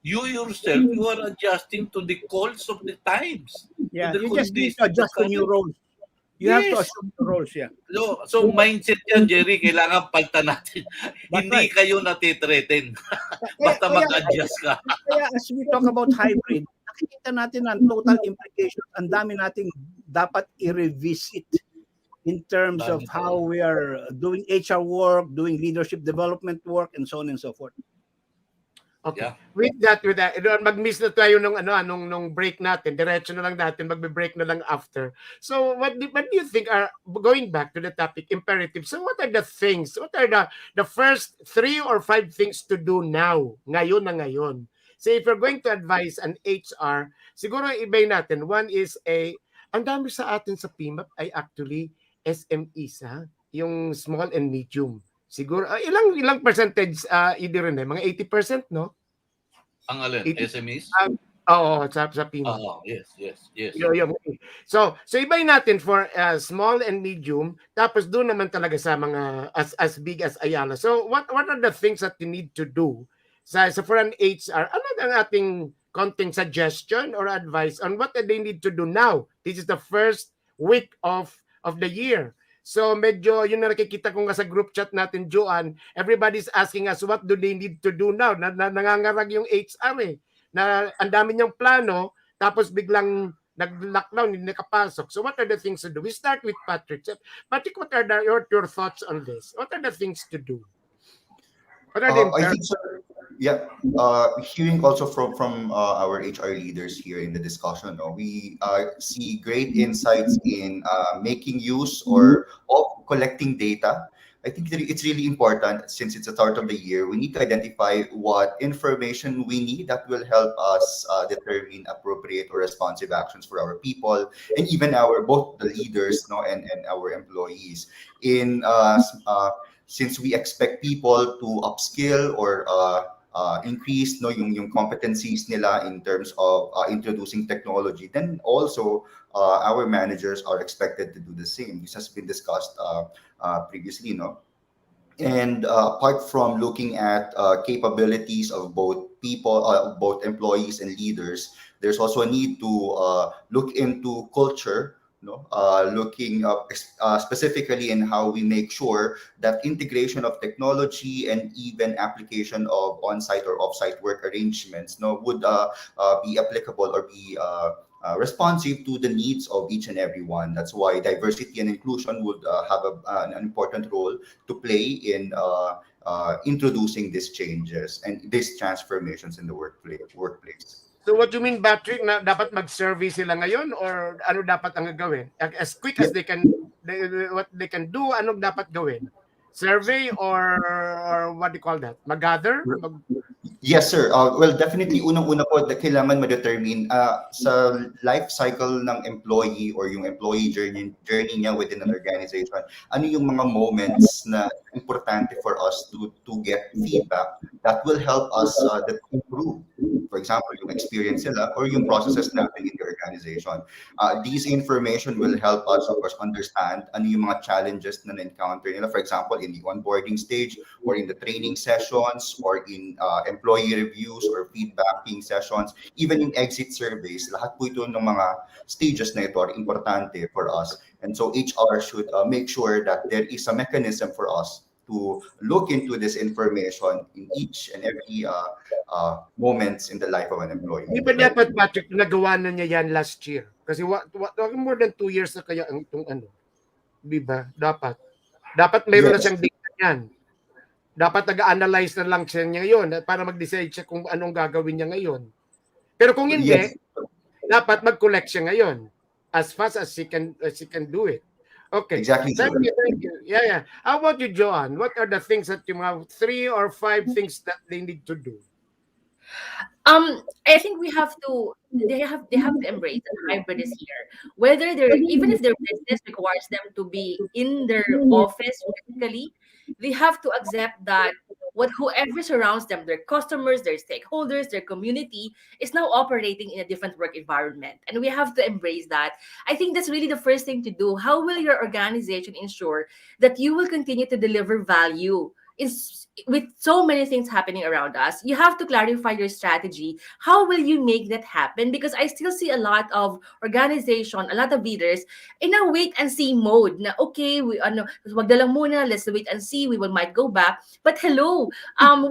You yourself, you are adjusting to the calls of the times. Yeah, to the you just need conditions to adjust to of new roles. You have to assume the roles, yeah. So mindset yan, Jerry, kailangan paltan natin. Hindi right. kayo natitreaten. Basta mag-adjust ka. Kaya as we talk about hybrid, nakikita natin ang total implications. Ang dami nating dapat i-revisit in terms of how we are doing HR work, doing leadership development work, and so on and so forth. Okay. Yeah. With that, mag-miss na tayo nung break natin. Diretso na lang natin, magbe-break na lang after. So, what do you think are, going back to the topic, imperative, so what are the things, what are the first 3 or 5 things to do now, ngayon na ngayon? So, if you're going to advise an HR, siguro ibay natin. One is ang dami sa atin sa PMAP ay actually SMEs, yung small and medium. Siguro, ilang percentage, hindi rin mga 80%, no? Ang alin? 80, SMEs? Oo, sa PIMA. Yes. So ibay natin for small and medium, tapos doon naman talaga sa mga as big as Ayala. So what are the things that you need to do sa for an HR? Ano ang ating konting suggestion or advice on what they need to do now? This is the first week of the year. So medyo yun na nakikita ko nga sa group chat natin, Joanne, everybody's asking us what do they need to do now? Nangangarag yung HR na ang dami niyang plano, tapos biglang nag-lockdown, hindi nakapasok. So what are the things to do? We start with Patrick. Patrick, what are your thoughts on this? What are the things to do? What are the I think, sir, yeah, hearing also from our HR leaders here in the discussion, we see great insights in making use of collecting data. I think it's really important since it's the start of the year. We need to identify what information we need that will help us determine appropriate or responsive actions for our people and even both the leaders, and our employees. Since we expect people to upskill or increase yung competencies nila in terms of introducing technology, then also our managers are expected to do the same. This has been discussed previously, and apart from looking at capabilities of both people, both employees and leaders, there's also a need to look into culture, looking up specifically in how we make sure that integration of technology and even application of on-site or off-site work arrangements would be applicable or be responsive to the needs of each and every one. That's why diversity and inclusion would have an important role to play in introducing these changes and these transformations in the workplace. So what you mean, Patrick, na dapat mag-survey sila ngayon or ano dapat ang gagawin? As quick as what they can do, anong dapat gawin? Survey or what do you call that? Mag-gather? Yes, sir. Well, definitely, unang-una po, kailangan ma-determine sa life cycle ng employee or yung employee journey niya within an organization, ano yung mga moments na importante for us to get feedback that will help us that improve. For example, yung experience nila or yung processes natin in the organization. These information will help us, of course, understand ano yung mga challenges na na-encounter nila. For example, in the onboarding stage or in the training sessions or in employee reviews or feedbacking sessions, even yung exit surveys, lahat po ito ng mga stages na ito are importante for us. And so HR should make sure that there is a mechanism for us to look into this information in each and every moments in the life of an employee. Di ba dapat, Patrick, nagawa na niya yan last year? Kasi more than 2 years na kaya itong ano. Di ba? Dapat mayroon na siyang data yan. Dapat nag-analyze na lang siya ngayon para mag-decide siya kung anong gagawin niya ngayon. Pero kung hindi, dapat mag-collect siya ngayon as fast as he can do it. Okay. Exactly. Thank you. Yeah. How about you, Joanne? What are the things that you have 3 or 5 things that they need to do? I think they have to embrace that hybrid is here. Whether even if their business requires them to be in their office physically, they have to accept that whoever surrounds them, their customers, their stakeholders, their community, is now operating in a different work environment. And we have to embrace that. I think that's really the first thing to do. How will your organization ensure that you will continue to deliver value with so many things happening around us? You have to clarify your strategy. How will you make that happen? Because I still see a lot of organization, a lot of leaders in a wait and see mode. Na okay, wag na lang muna, let's wait and see. We might go back. But hello,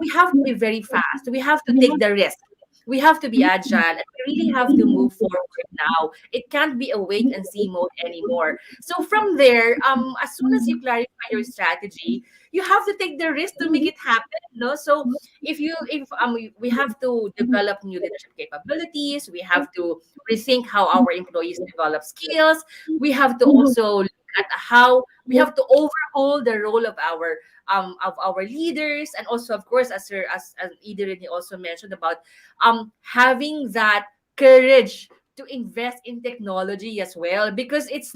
we have to be very fast. We have to take the risk. We have to be agile, and we really have to move forward now. It can't be a wait and see mode anymore. So from there, as soon as you clarify your strategy, you have to take the risk to make it happen. No, so if we have to develop new leadership capabilities, we have to rethink how our employees develop skills. We have to also look at how we have to overhaul the role of our leaders, and also, of course, as Idirini also mentioned about having that courage to invest in technology as well, because it's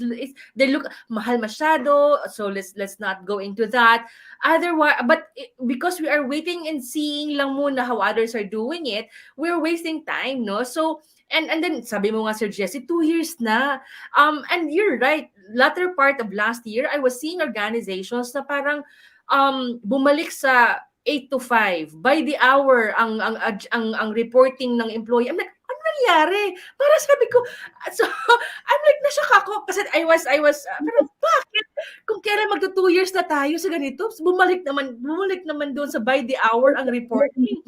they look mahal masyado, so let's not go into that. Otherwise, because we are waiting and seeing lang muna how others are doing it, we're wasting time, no? So and then sabi mo nga, Sir Jesse, 2 years na. And you're right, latter part of last year, I was seeing organizations na parang bumalik sa 8 to 5 by the hour ang reporting ng employee. I'm like, ano nangyari? Para sabi ko, so I'm like, nashock ako kasi I was pero bakit kung kailan magto 2 years na tayo sa ganito, bumalik naman doon sa by the hour ang reporting.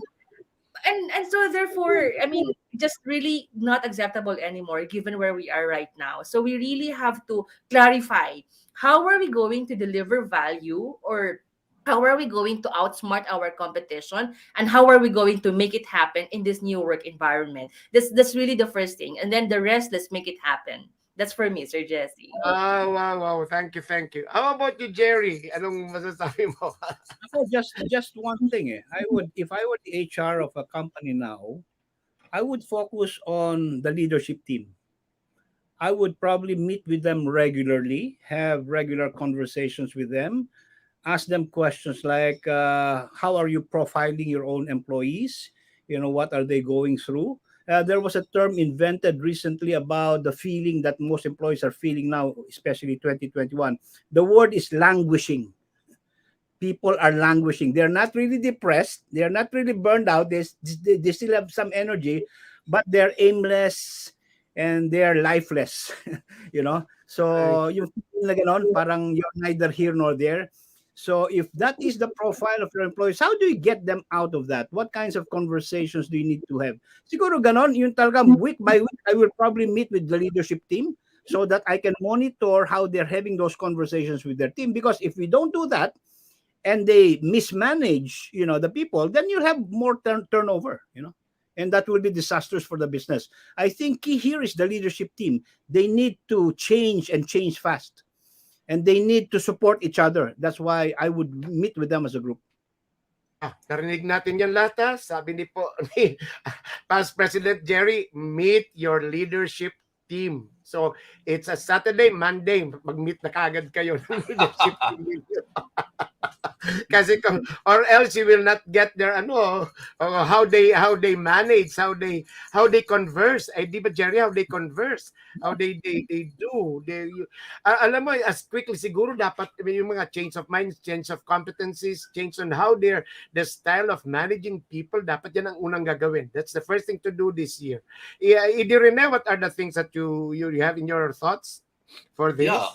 And so therefore, I mean, just really not acceptable anymore given where we are right now. So we really have to clarify, how are we going to deliver value, or how are we going to outsmart our competition, and how are we going to make it happen in this new work environment? That's really the first thing, and then the rest, let's make it happen. That's for me, Sir Jesse. Wow. Thank you. How about you, Jerry? Anong masasabi mo? just one thing. If I were the HR of a company now, I would focus on the leadership team. I would probably meet with them regularly, have regular conversations with them, ask them questions like, how are you profiling your own employees? What are they going through? There was a term invented recently about the feeling that most employees are feeling now, especially 2021. The word is languishing. People are languishing. They're not really depressed. They're not really burned out. They still have some energy, but they're aimless and they're lifeless. So yung feeling na ganon, parang you're neither here nor there. So if that is the profile of your employees, how do you get them out of that? What kinds of conversations do you need to have? Siguro ganon, yung talagang week by week, I will probably meet with the leadership team so that I can monitor how they're having those conversations with their team. Because if we don't do that and they mismanage, the people, then you'll have more turnover, and that will be disastrous for the business. I think key here is the leadership team. They need to change and change fast. And they need to support each other. That's why I would meet with them as a group. Narinig natin yan lahat, ha? Sabi ni Past President Jerry, meet your leadership team. So, it's a Saturday, Monday, mag-meet na kagad kayo ng leadership team. Kasi or else you will not get their how they manage, how they converse. Di ba, Jerry, how they converse, how they do. Alam mo, as quickly siguro dapat yung mga change of minds, change of competencies, change on how the style of managing people, dapat yan ang unang gagawin. That's the first thing to do this year. Rene, what are the things that you have in your thoughts for this? Yeah,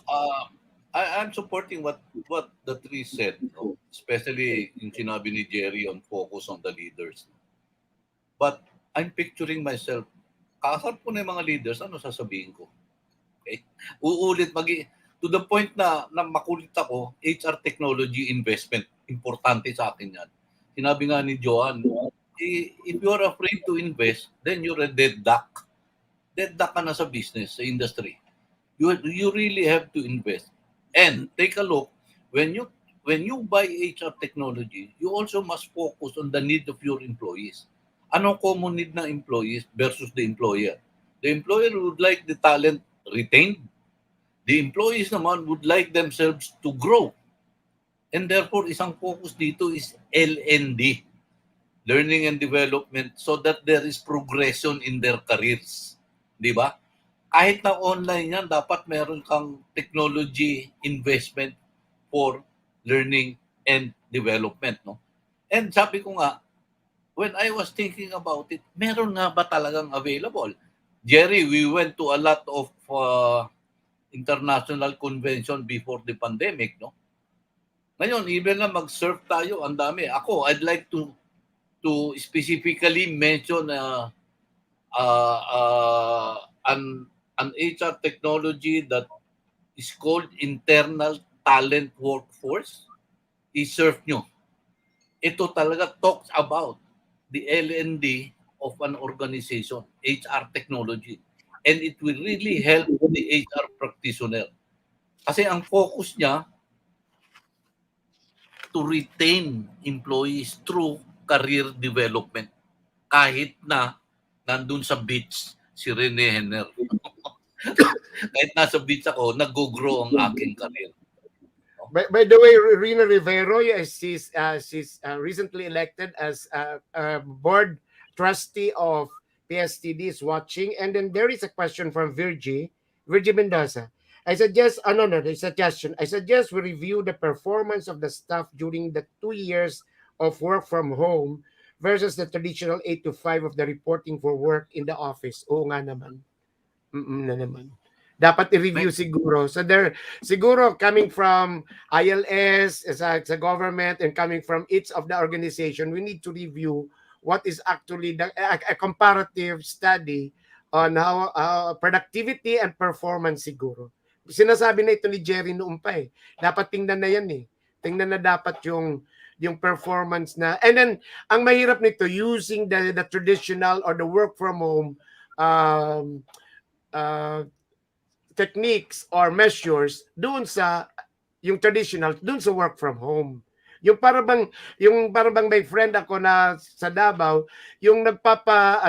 I'm supporting what the three said, especially yung sinabi ni Jerry on focus on the leaders. But I'm picturing myself, kakasarap ko na yung mga leaders, ano sasabihin ko? Okay? Uulit, to the point na makulit ako, HR technology investment, importante sa akin yan. Sinabi nga ni Joan, if you are afraid to invest, then you're a dead duck. Dead duck ka na sa business, sa industry. You really have to invest. And take a look, when you buy HR technology, you also must focus on the need of your employees. Anong common need ng employees versus the employer? The employer would like the talent retained. The employees naman would like themselves to grow. And therefore, isang focus dito is L&D, learning and development, so that there is progression in their careers. Di ba? Kahit na online yan, dapat meron kang technology investment for learning and development. No? And sabi ko nga, when I was thinking about it, meron nga ba talagang available? Jerry, we went to a lot of international convention before the pandemic. No? Ngayon, even na mag-surf tayo, ang dami. Ako, I'd like to specifically mention an HR technology that is called internal talent workforce. I-surf nyo. Ito talaga talks about the L&D of an organization, HR technology. And it will really help the HR practitioner. Kasi ang focus niya to retain employees through career development. Kahit na nandun sa beach si Rene Henner. Kahit nasa beach ako, nag-grow ang aking career. By the way, Rina Rivero, she's recently elected as a board trustee of PSTD, is watching. And then there is a question from Virgie Mendoza. I suggest we review the performance of the staff during the 2 years of work from home versus the traditional 8 to 5 of the reporting for work in the office. Oo nga naman. Na naman. Dapat i-review siguro. So there, siguro coming from ILS as a government and coming from each of the organization, we need to review what is actually a comparative study on how productivity and performance siguro. Sinasabi na ito ni Jerry noon pa eh. Dapat tingnan na yan eh. Tingnan na dapat yung performance na. And then, ang mahirap nito, using the traditional or the work from home techniques or measures doon sa yung traditional, doon sa work from home. Yung parang may friend ako na sa Davao, yung nagpapa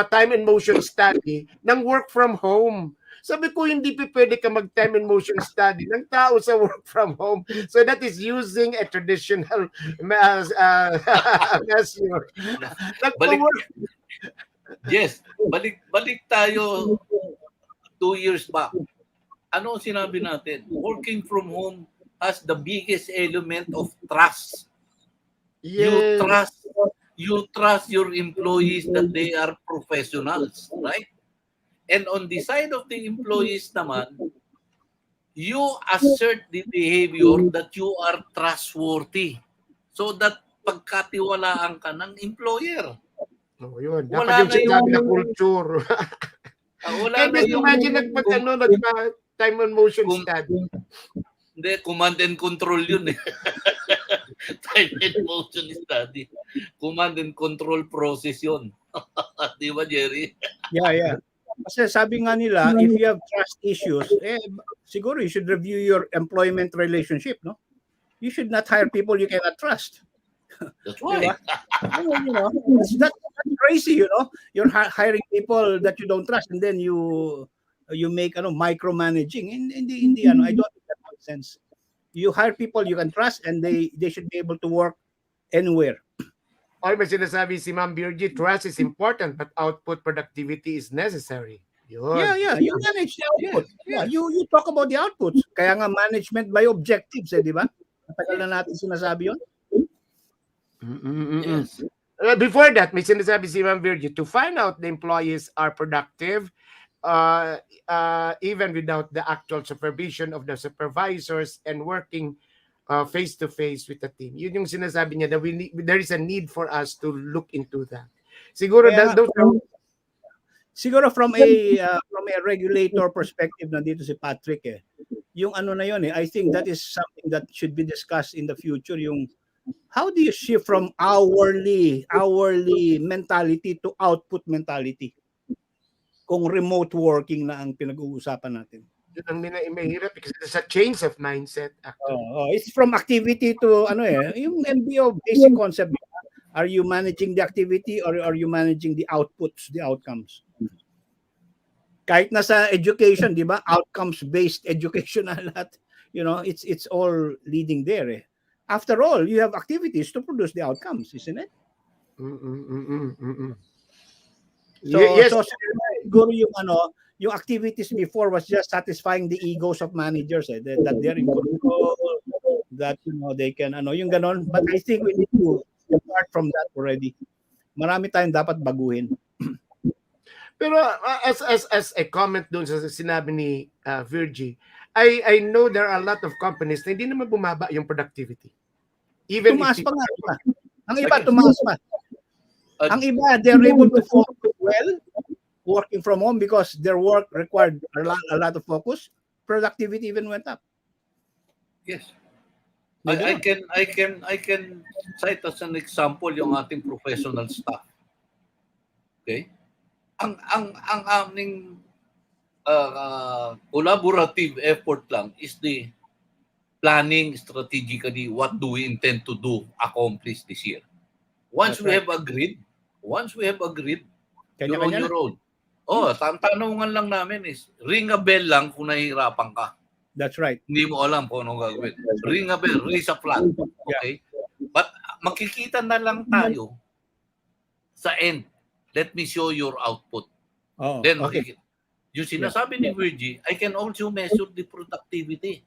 time and motion study ng work from home. Sabi ko, hindi pwede ka mag-time and motion study ng tao sa work from home. So that is using a traditional measure. Balik tayo 2 years back. Ano sinabi natin? Working from home has the biggest element of trust. Yes. You trust your employees that they are professionals, right? And on the side of the employees naman, you assert the behavior that you are trustworthy so that pagkatiwalaan ka ng employer. Oh, yun. Dapat Wala yung na sinabi na yung culture. wala Kaya na just yung imagine time and motion Kung- study. hindi, command and control yun eh. Time and motion study. Command and control process yun. Di ba, Jerry? Yeah. Kasi sabi nga nila, if you have trust issues, siguro you should review your employment relationship, no? You should not hire people you cannot trust. That's right. That's crazy, You're hiring people that you don't trust, and then you make micromanaging. In the I don't think that makes sense. You hire people you can trust, and they should be able to work anywhere. Or may sinasabi si Ma'am Virgie, trust is important but output productivity is necessary. Yun. Yeah. You manage the output. Yeah, you talk about the outputs. Kaya nga management by objectives, di ba? Matagal na natin sinasabi yun. Yes. Before that, may sinasabi si Ma'am Virgie, to find out the employees are productive, even without the actual supervision of the supervisors and working face-to-face with the team. Yun yung sinasabi niya, that there is a need for us to look into that. Siguro, siguro from a regulator perspective, nandito si Patrick yung na yun I think that is something that should be discussed in the future, yung how do you shift from hourly mentality to output mentality kung remote working na ang pinag-uusapan natin. Yun ang mahirap because it's a change of mindset. It's from activity to yung MBO basic concept. Are you managing the activity or are you managing the outputs, the outcomes? Kahit na sa education, di ba? Outcomes-based education na lahat. It's all leading there. After all, you have activities to produce the outcomes, isn't it? So, yes. Siguro yung activities before was just satisfying the egos of managers that they're in control, that they can yung ganon. But I think we need to start from that already. Marami tayong dapat baguhin. Pero as a comment doon sa sinabi ni Virgie, I know there are a lot of companies na hindi naman bumaba yung productivity. Even tumaas pa nga iba. Ang iba tumaas pa. Ang iba, they're able to focus well working from home because their work required a lot of focus. Productivity even went up. Yes. I can cite as an example yung ating professional staff. Okay? Ang aming collaborative effort lang is the planning strategically what do we intend to do, accomplish this year. Once we have agreed, you're on your own. Tanungan lang namin is, ring a bell lang kung nahihirapan ka. That's right. Hindi mo alam kung anong gagawin. Ring a bell, raise a flag. Okay? But makikita na lang tayo sa end. Let me show your output. Then, yung sinasabi ni Virgie, I can also measure the productivity.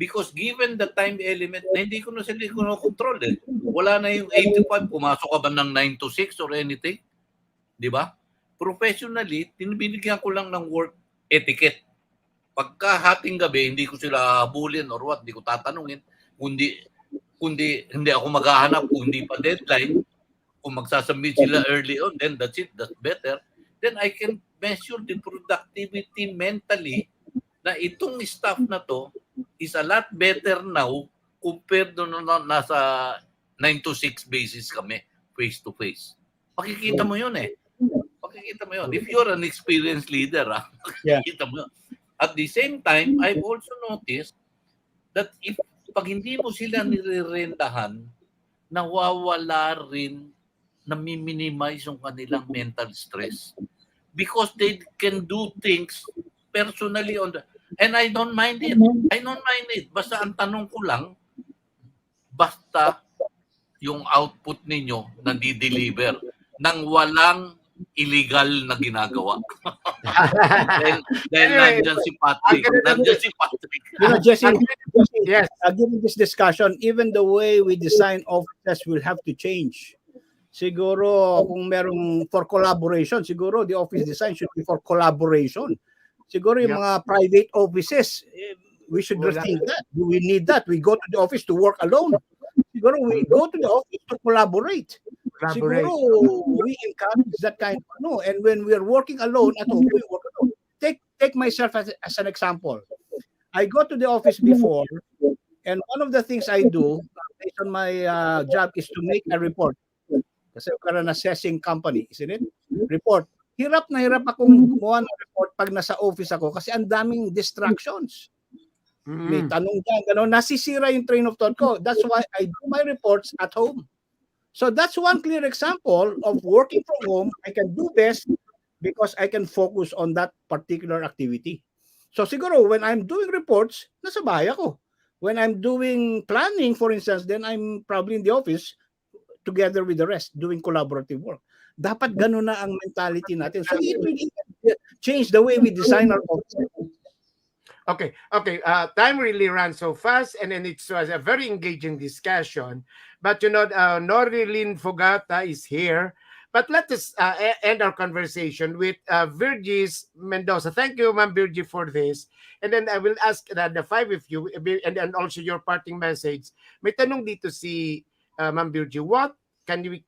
Because given the time element, na hindi ko na sila control Wala na yung 85, pumasok ka ba ng 9 to 6 or anything? Di ba? Professionally, binigyan ko lang ng work etiquette. Pagka hating gabi, hindi ko sila habulin or what, hindi ko tatanungin. Kundi hindi ako maghahanap kung hindi pa deadline. Kung magsasubmit sila early on, then that's it, that's better. Then I can measure the productivity mentally na itong staff na to is a lot better now compared to nasa 9 to 6 basis kami, face to face. Makikita mo yun Makikita mo yun. If you're an experienced leader, makikita mo yun. At the same time, I've also noticed that pag hindi mo sila nire-rentahan, nawawala rin, nami-minimize yung kanilang mental stress. Because they can do things personally and I don't mind it. Basta ang tanong ko lang, basta yung output ninyo nandi-deliver nang walang illegal na ginagawa. Dahil nandiyan si Patrick. Jesse, yes. Given this discussion, even the way we design offices will have to change. Siguro kung merong for collaboration, siguro the office design should be for collaboration. Siguro yung mga private offices, We should Wala. rethink that. Do we need that? We go to the office to work alone. Siguro we go to the office to collaborate. Collaborate. Siguro we encourage that kind of no. And when we are working alone at home, we work alone. Take myself as an example. I go to the office before, and one of the things I do based on my job is to make a report. Kasi we're an assessing company, isn't it? Report. Hirap na hirap akong gumawa ng report pag nasa office ako kasi ang daming distractions. May tanong dyan, gano'n, nasisira yung train of thought ko. That's why I do my reports at home. So that's one clear example of working from home. I can do best because I can focus on that particular activity. So siguro when I'm doing reports, nasa bahay ako. When I'm doing planning, for instance, then I'm probably in the office together with the rest, doing collaborative work. Dapat ganun na ang mentality natin. So it will change the way we design our office. Okay. Time really runs so fast, and then it was a very engaging discussion. But Norilyn Fogata is here. But let us end our conversation with Virgis Mendoza. Thank you, Ma'am Virgie, for this. And then I will ask the five of you, and then also your parting message. May tanong dito si Ma'am Virgie. What can we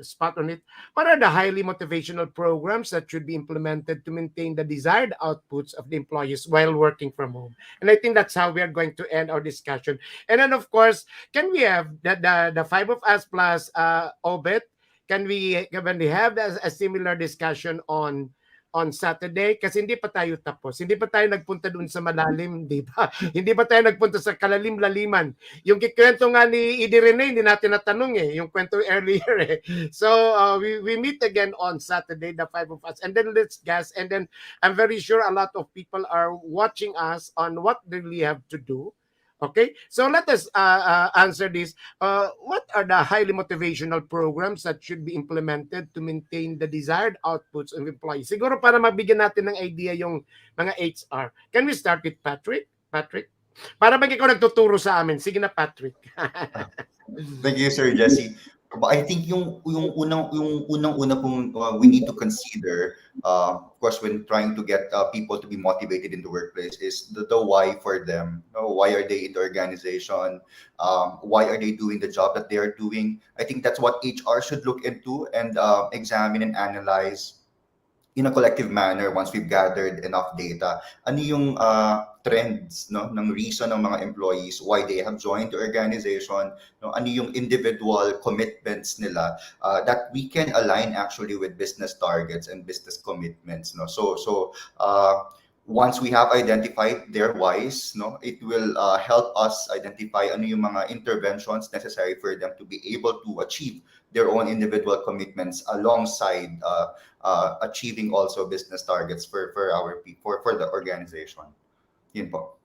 spot on it? What are the highly motivational programs that should be implemented to maintain the desired outputs of the employees while working from home? And I think that's how we are going to end our discussion. And then, of course, can we have the five of us plus Obet? Can we have a similar discussion on Saturday? Kasi hindi pa tayo tapos. Hindi pa tayo nagpunta doon sa malalim, di ba? Hindi pa tayo nagpunta sa kalalim-laliman. Yung kikwento nga ni Idi Rene, hindi natin natanong yung kwento earlier So, we meet again on Saturday, the five of us. And then let's guess. And then I'm very sure a lot of people are watching us on what they really have to do. Okay, so let us answer this. What are the highly motivational programs that should be implemented to maintain the desired outputs of employees? Siguro para mabigyan natin ng idea yung mga HR. Can we start with Patrick? Patrick? Para bang ikaw nagtuturo sa amin. Sige na, Patrick. Thank you, Sir Jesse. But I think yung unang-una pong we need to consider, of course, when trying to get people to be motivated in the workplace is the why for them. Why are they in the organization? Why are they doing the job that they are doing? I think that's what HR should look into and examine and analyze in a collective manner once we've gathered enough data. Ano yung trends ng reason ng mga employees why they have joined the organization, ano yung individual commitments nila that we can align actually with business targets and business commitments. So once we have identified their whys, it will help us identify ano yung mga interventions necessary for them to be able to achieve their own individual commitments alongside achieving also business targets for the organization. Yun po.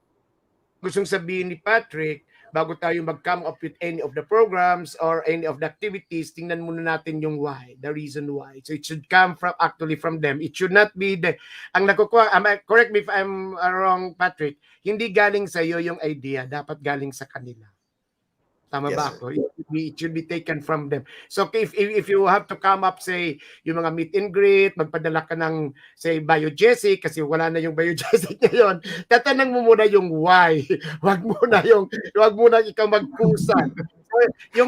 Gustong sabihin ni Patrick, bago tayo mag-come up with any of the programs or any of the activities, tingnan muna natin yung why, the reason why. So it should come from them. It should not be ang nakukuha, correct me if I'm wrong, Patrick, hindi galing sa iyo yung idea, dapat galing sa kanila. Tama Yes, ba ako? It should be taken from them. So if you have to come up, say, yung mga meet and greet, magpadala ka ng, say, biogesic, kasi wala na yung biogesic ngayon, tatanang mo muna yung why. Wag muna ikaw magkusa. So,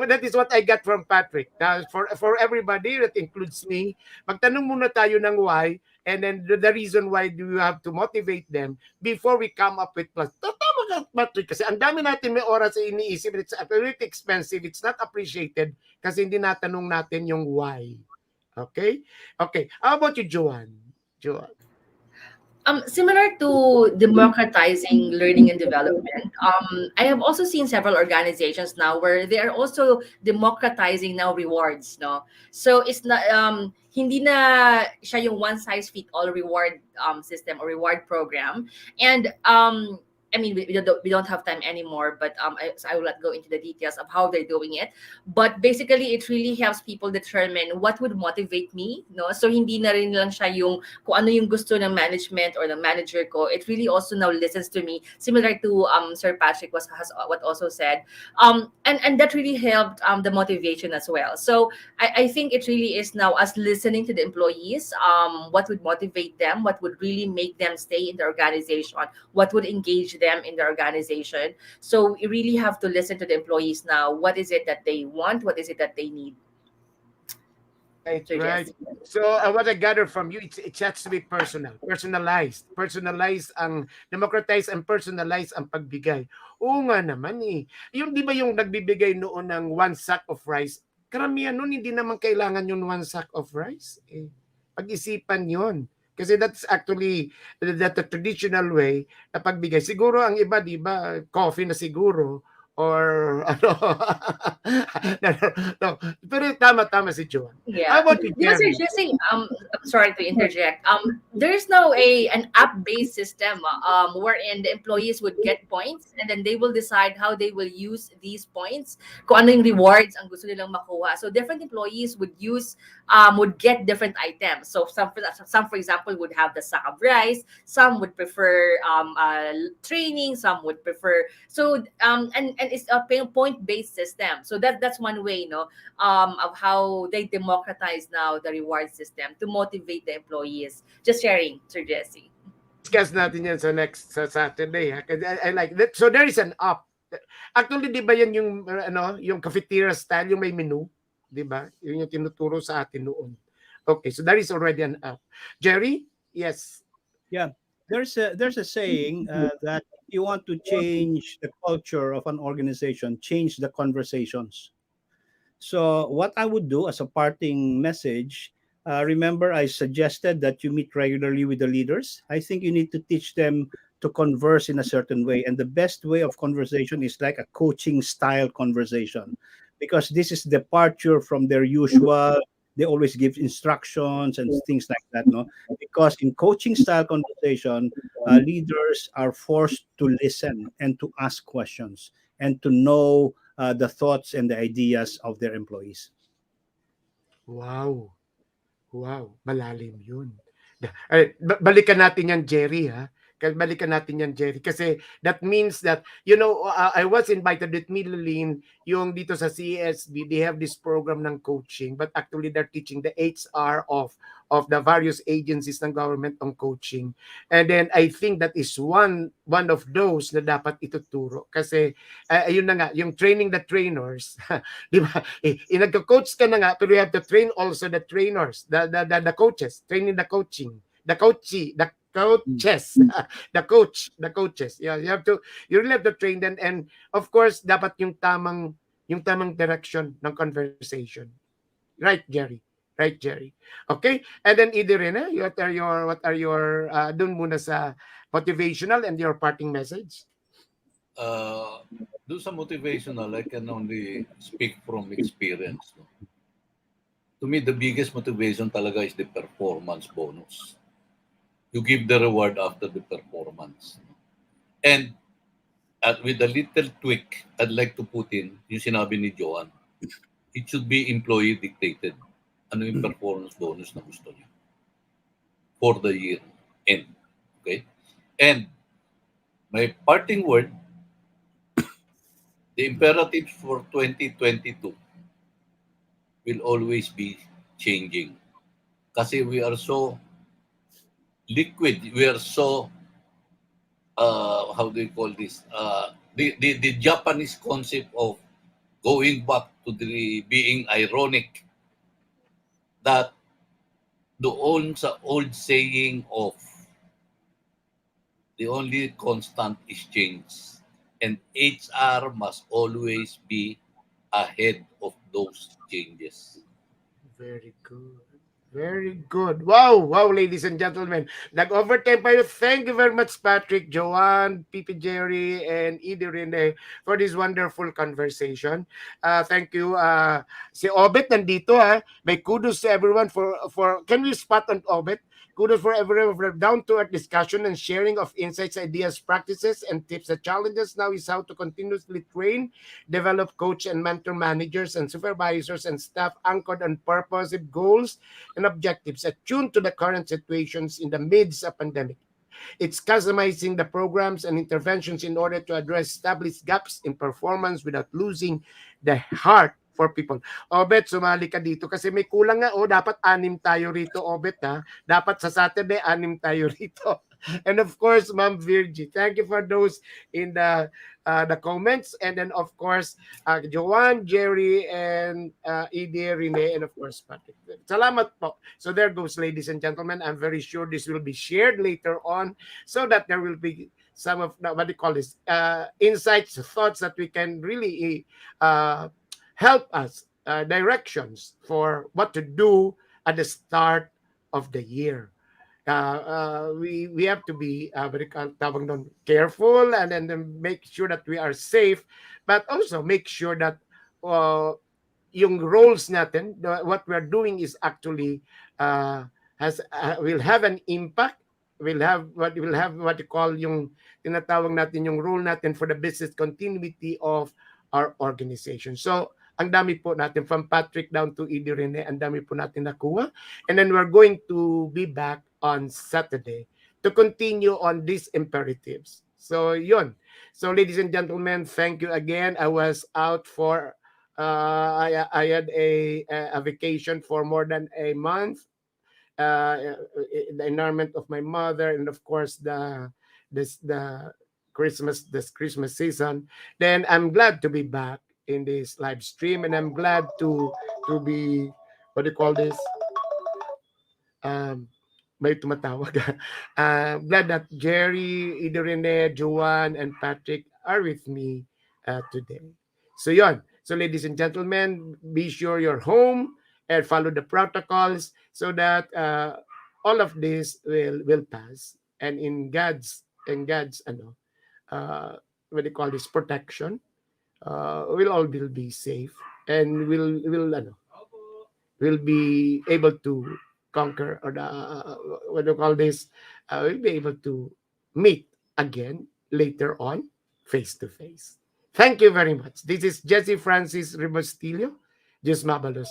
that is what I got from Patrick. Now, for everybody, that includes me, magtanong muna tayo ng why, and then the reason why do you have to motivate them before we come up with plus. Tama ka, Patrick, kasi ang dami natin may oras sa iniisip. It's really expensive. It's not appreciated kasi hindi natanong natin yung why. Okay? How about you, Joanne? Similar to democratizing learning and development, I have also seen several organizations now where they are also democratizing now rewards, no? So it's not hindi na siya yung one size fit all reward system or reward program, and I mean, we don't have time anymore, but so I will not go into the details of how they're doing it. But basically, it really helps people determine what would motivate me, no? So hindi na rin lang siya yung kung ano yung gusto ng management or ng manager ko. It really also now listens to me, similar to Sir Patrick has what also said, and that really helped the motivation as well. So I think it really is now us listening to the employees, what would motivate them, what would really make them stay in the organization, what would engage them in the organization. So you really have to listen to the employees now. What is it that they want? What is it that they need? Right, So right. yes. So what I gather from you, it has to be personal, personalized ang democratize and personalize ang pagbigay. Oo nga naman eh. Yung di ba yung nagbibigay noon ng one sack of rice, karamihan noon hindi naman kailangan yung one sack of rice. Eh, pag-isipan yon. Kasi that's actually the traditional way na pagbigay. Siguro ang iba, di ba, coffee na siguro or ano. no, no, no. Pero tama si Joan. How Yeah. about you, You know, Sir Jerry? Jesse, I'm sorry to interject. There's now an app-based system wherein the employees would get points and then they will decide how they will use these points, kung ano yung rewards ang gusto nilang makuha. So different employees would get different items. So some for example would have the sack of rice, some would prefer training, some would prefer and it's a point-based system. So that's one way, no, of how they democratize now the reward system to motivate the employees. Just sharing, Sir Jesse. Discuss natin yan sa next sa Saturday. Ha? I like that. So there is an app. Actually, di ba yan yung yung cafeteria style, yung may menu, di ba? Yun yung tinuturo sa atin noon. Okay, so there is already an app. Jerry? Yes. Yeah, there's a saying that if you want to change the culture of an organization, change the conversations. So what I would do as a parting message, remember I suggested that you meet regularly with the leaders. I think you need to teach them to converse in a certain way, and the best way of conversation is like a coaching style conversation, because this is departure from their usual. They always give instructions and things like that, no? Because in coaching style conversation, leaders are forced to listen and to ask questions and to know the thoughts and the ideas of their employees. Wow. Wow, malalim yun. Ay, balikan natin yan, Jerry, ha? Balikan natin yan, Jerry. Kasi that means that, I was invited with Milalyn, yung dito sa CSB, they have this program ng coaching, but actually they're teaching the HR of the various agencies ng government on coaching. And then I think that is one of those na dapat ituturo. Kasi, ayun na nga, yung training the trainers, di ba? Nagka-coach ka na nga, pero you have to train also the trainers, the coaches, training the coaching, the coaches, the coaches. Yeah, you really have to train them, and of course, dapat yung tamang direction ng conversation. Right, Jerry? Right, Jerry? Okay? And then, Idirene, what are your dun muna sa motivational and your parting message? Do sa motivational, I can only speak from experience. No? To me, the biggest motivation talaga is the performance bonus. You give the reward after the performance. And with a little tweak, I'd like to put in yung sinabi ni Joan, it should be employee dictated. Ano yung performance bonus na gusto niya for the year end. Okay? And my parting word, the imperative for 2022 will always be changing. Kasi we are so liquid, we are so how do you call this? The Japanese concept of going back to the being ironic, that doon sa old saying of the only constant is change, and HR must always be ahead of those changes. Very good. Very good. Wow, wow, ladies and gentlemen. Nag-overtime pa yun. Thank you very much, Patrick, Joanne, Pipi Jerry, and Edie Rene for this wonderful conversation. Thank you. Si Obet nandito ha. May kudos to everyone for can we spot on Obet? Kudos for everyone for down-to-earth discussion and sharing of insights, ideas, practices, and tips. The challenges now is how to continuously train, develop, coach, and mentor managers and supervisors and staff anchored on purposive goals and objectives attuned to the current situations in the midst of pandemic. It's customizing the programs and interventions in order to address established gaps in performance without losing the heart for people. Obet, sumali ka dito kasi may kulang nga. Dapat anim tayo rito, Obet ha. Dapat sa Saturday, anim tayo rito. And of course, Ma'am Virgie, thank you for those in the comments. And then of course, Joanne, Jerry, and Edie, Rene, and of course, Patrick. Salamat po. So there goes, ladies and gentlemen. I'm very sure this will be shared later on so that there will be some of what do you call this insights, thoughts that we can really help us directions for what to do at the start of the year. We have to be very careful and then make sure that we are safe, but also make sure that uh, yung roles natin, what we're doing is actually has will have an impact, will have what you call yung tinatawag natin yung role natin for the business continuity of our organization. So ang dami po natin from Patrick down to Edie Rene, ang dami po natin nakuha. And then we're going to be back on Saturday to continue on these imperatives. So yun. So ladies and gentlemen, thank you again. I was out for I had a vacation for more than a month. The environment of my mother, and of course the Christmas season. Then I'm glad to be back in this live stream, and I'm glad to be what do you call this? Um, may tumatawag. Glad that Jerry, Iderene, Joanne, and Patrick are with me today. So yon. So ladies and gentlemen, be sure you're home and follow the protocols so that all of this will pass. And in God's what do you call this, protection, we'll all will be safe and will be able to conquer or what do you call this? We'll be able to meet again later on, face to face. Thank you very much. This is Jesse Francis Rebustillo. Just Mabalos.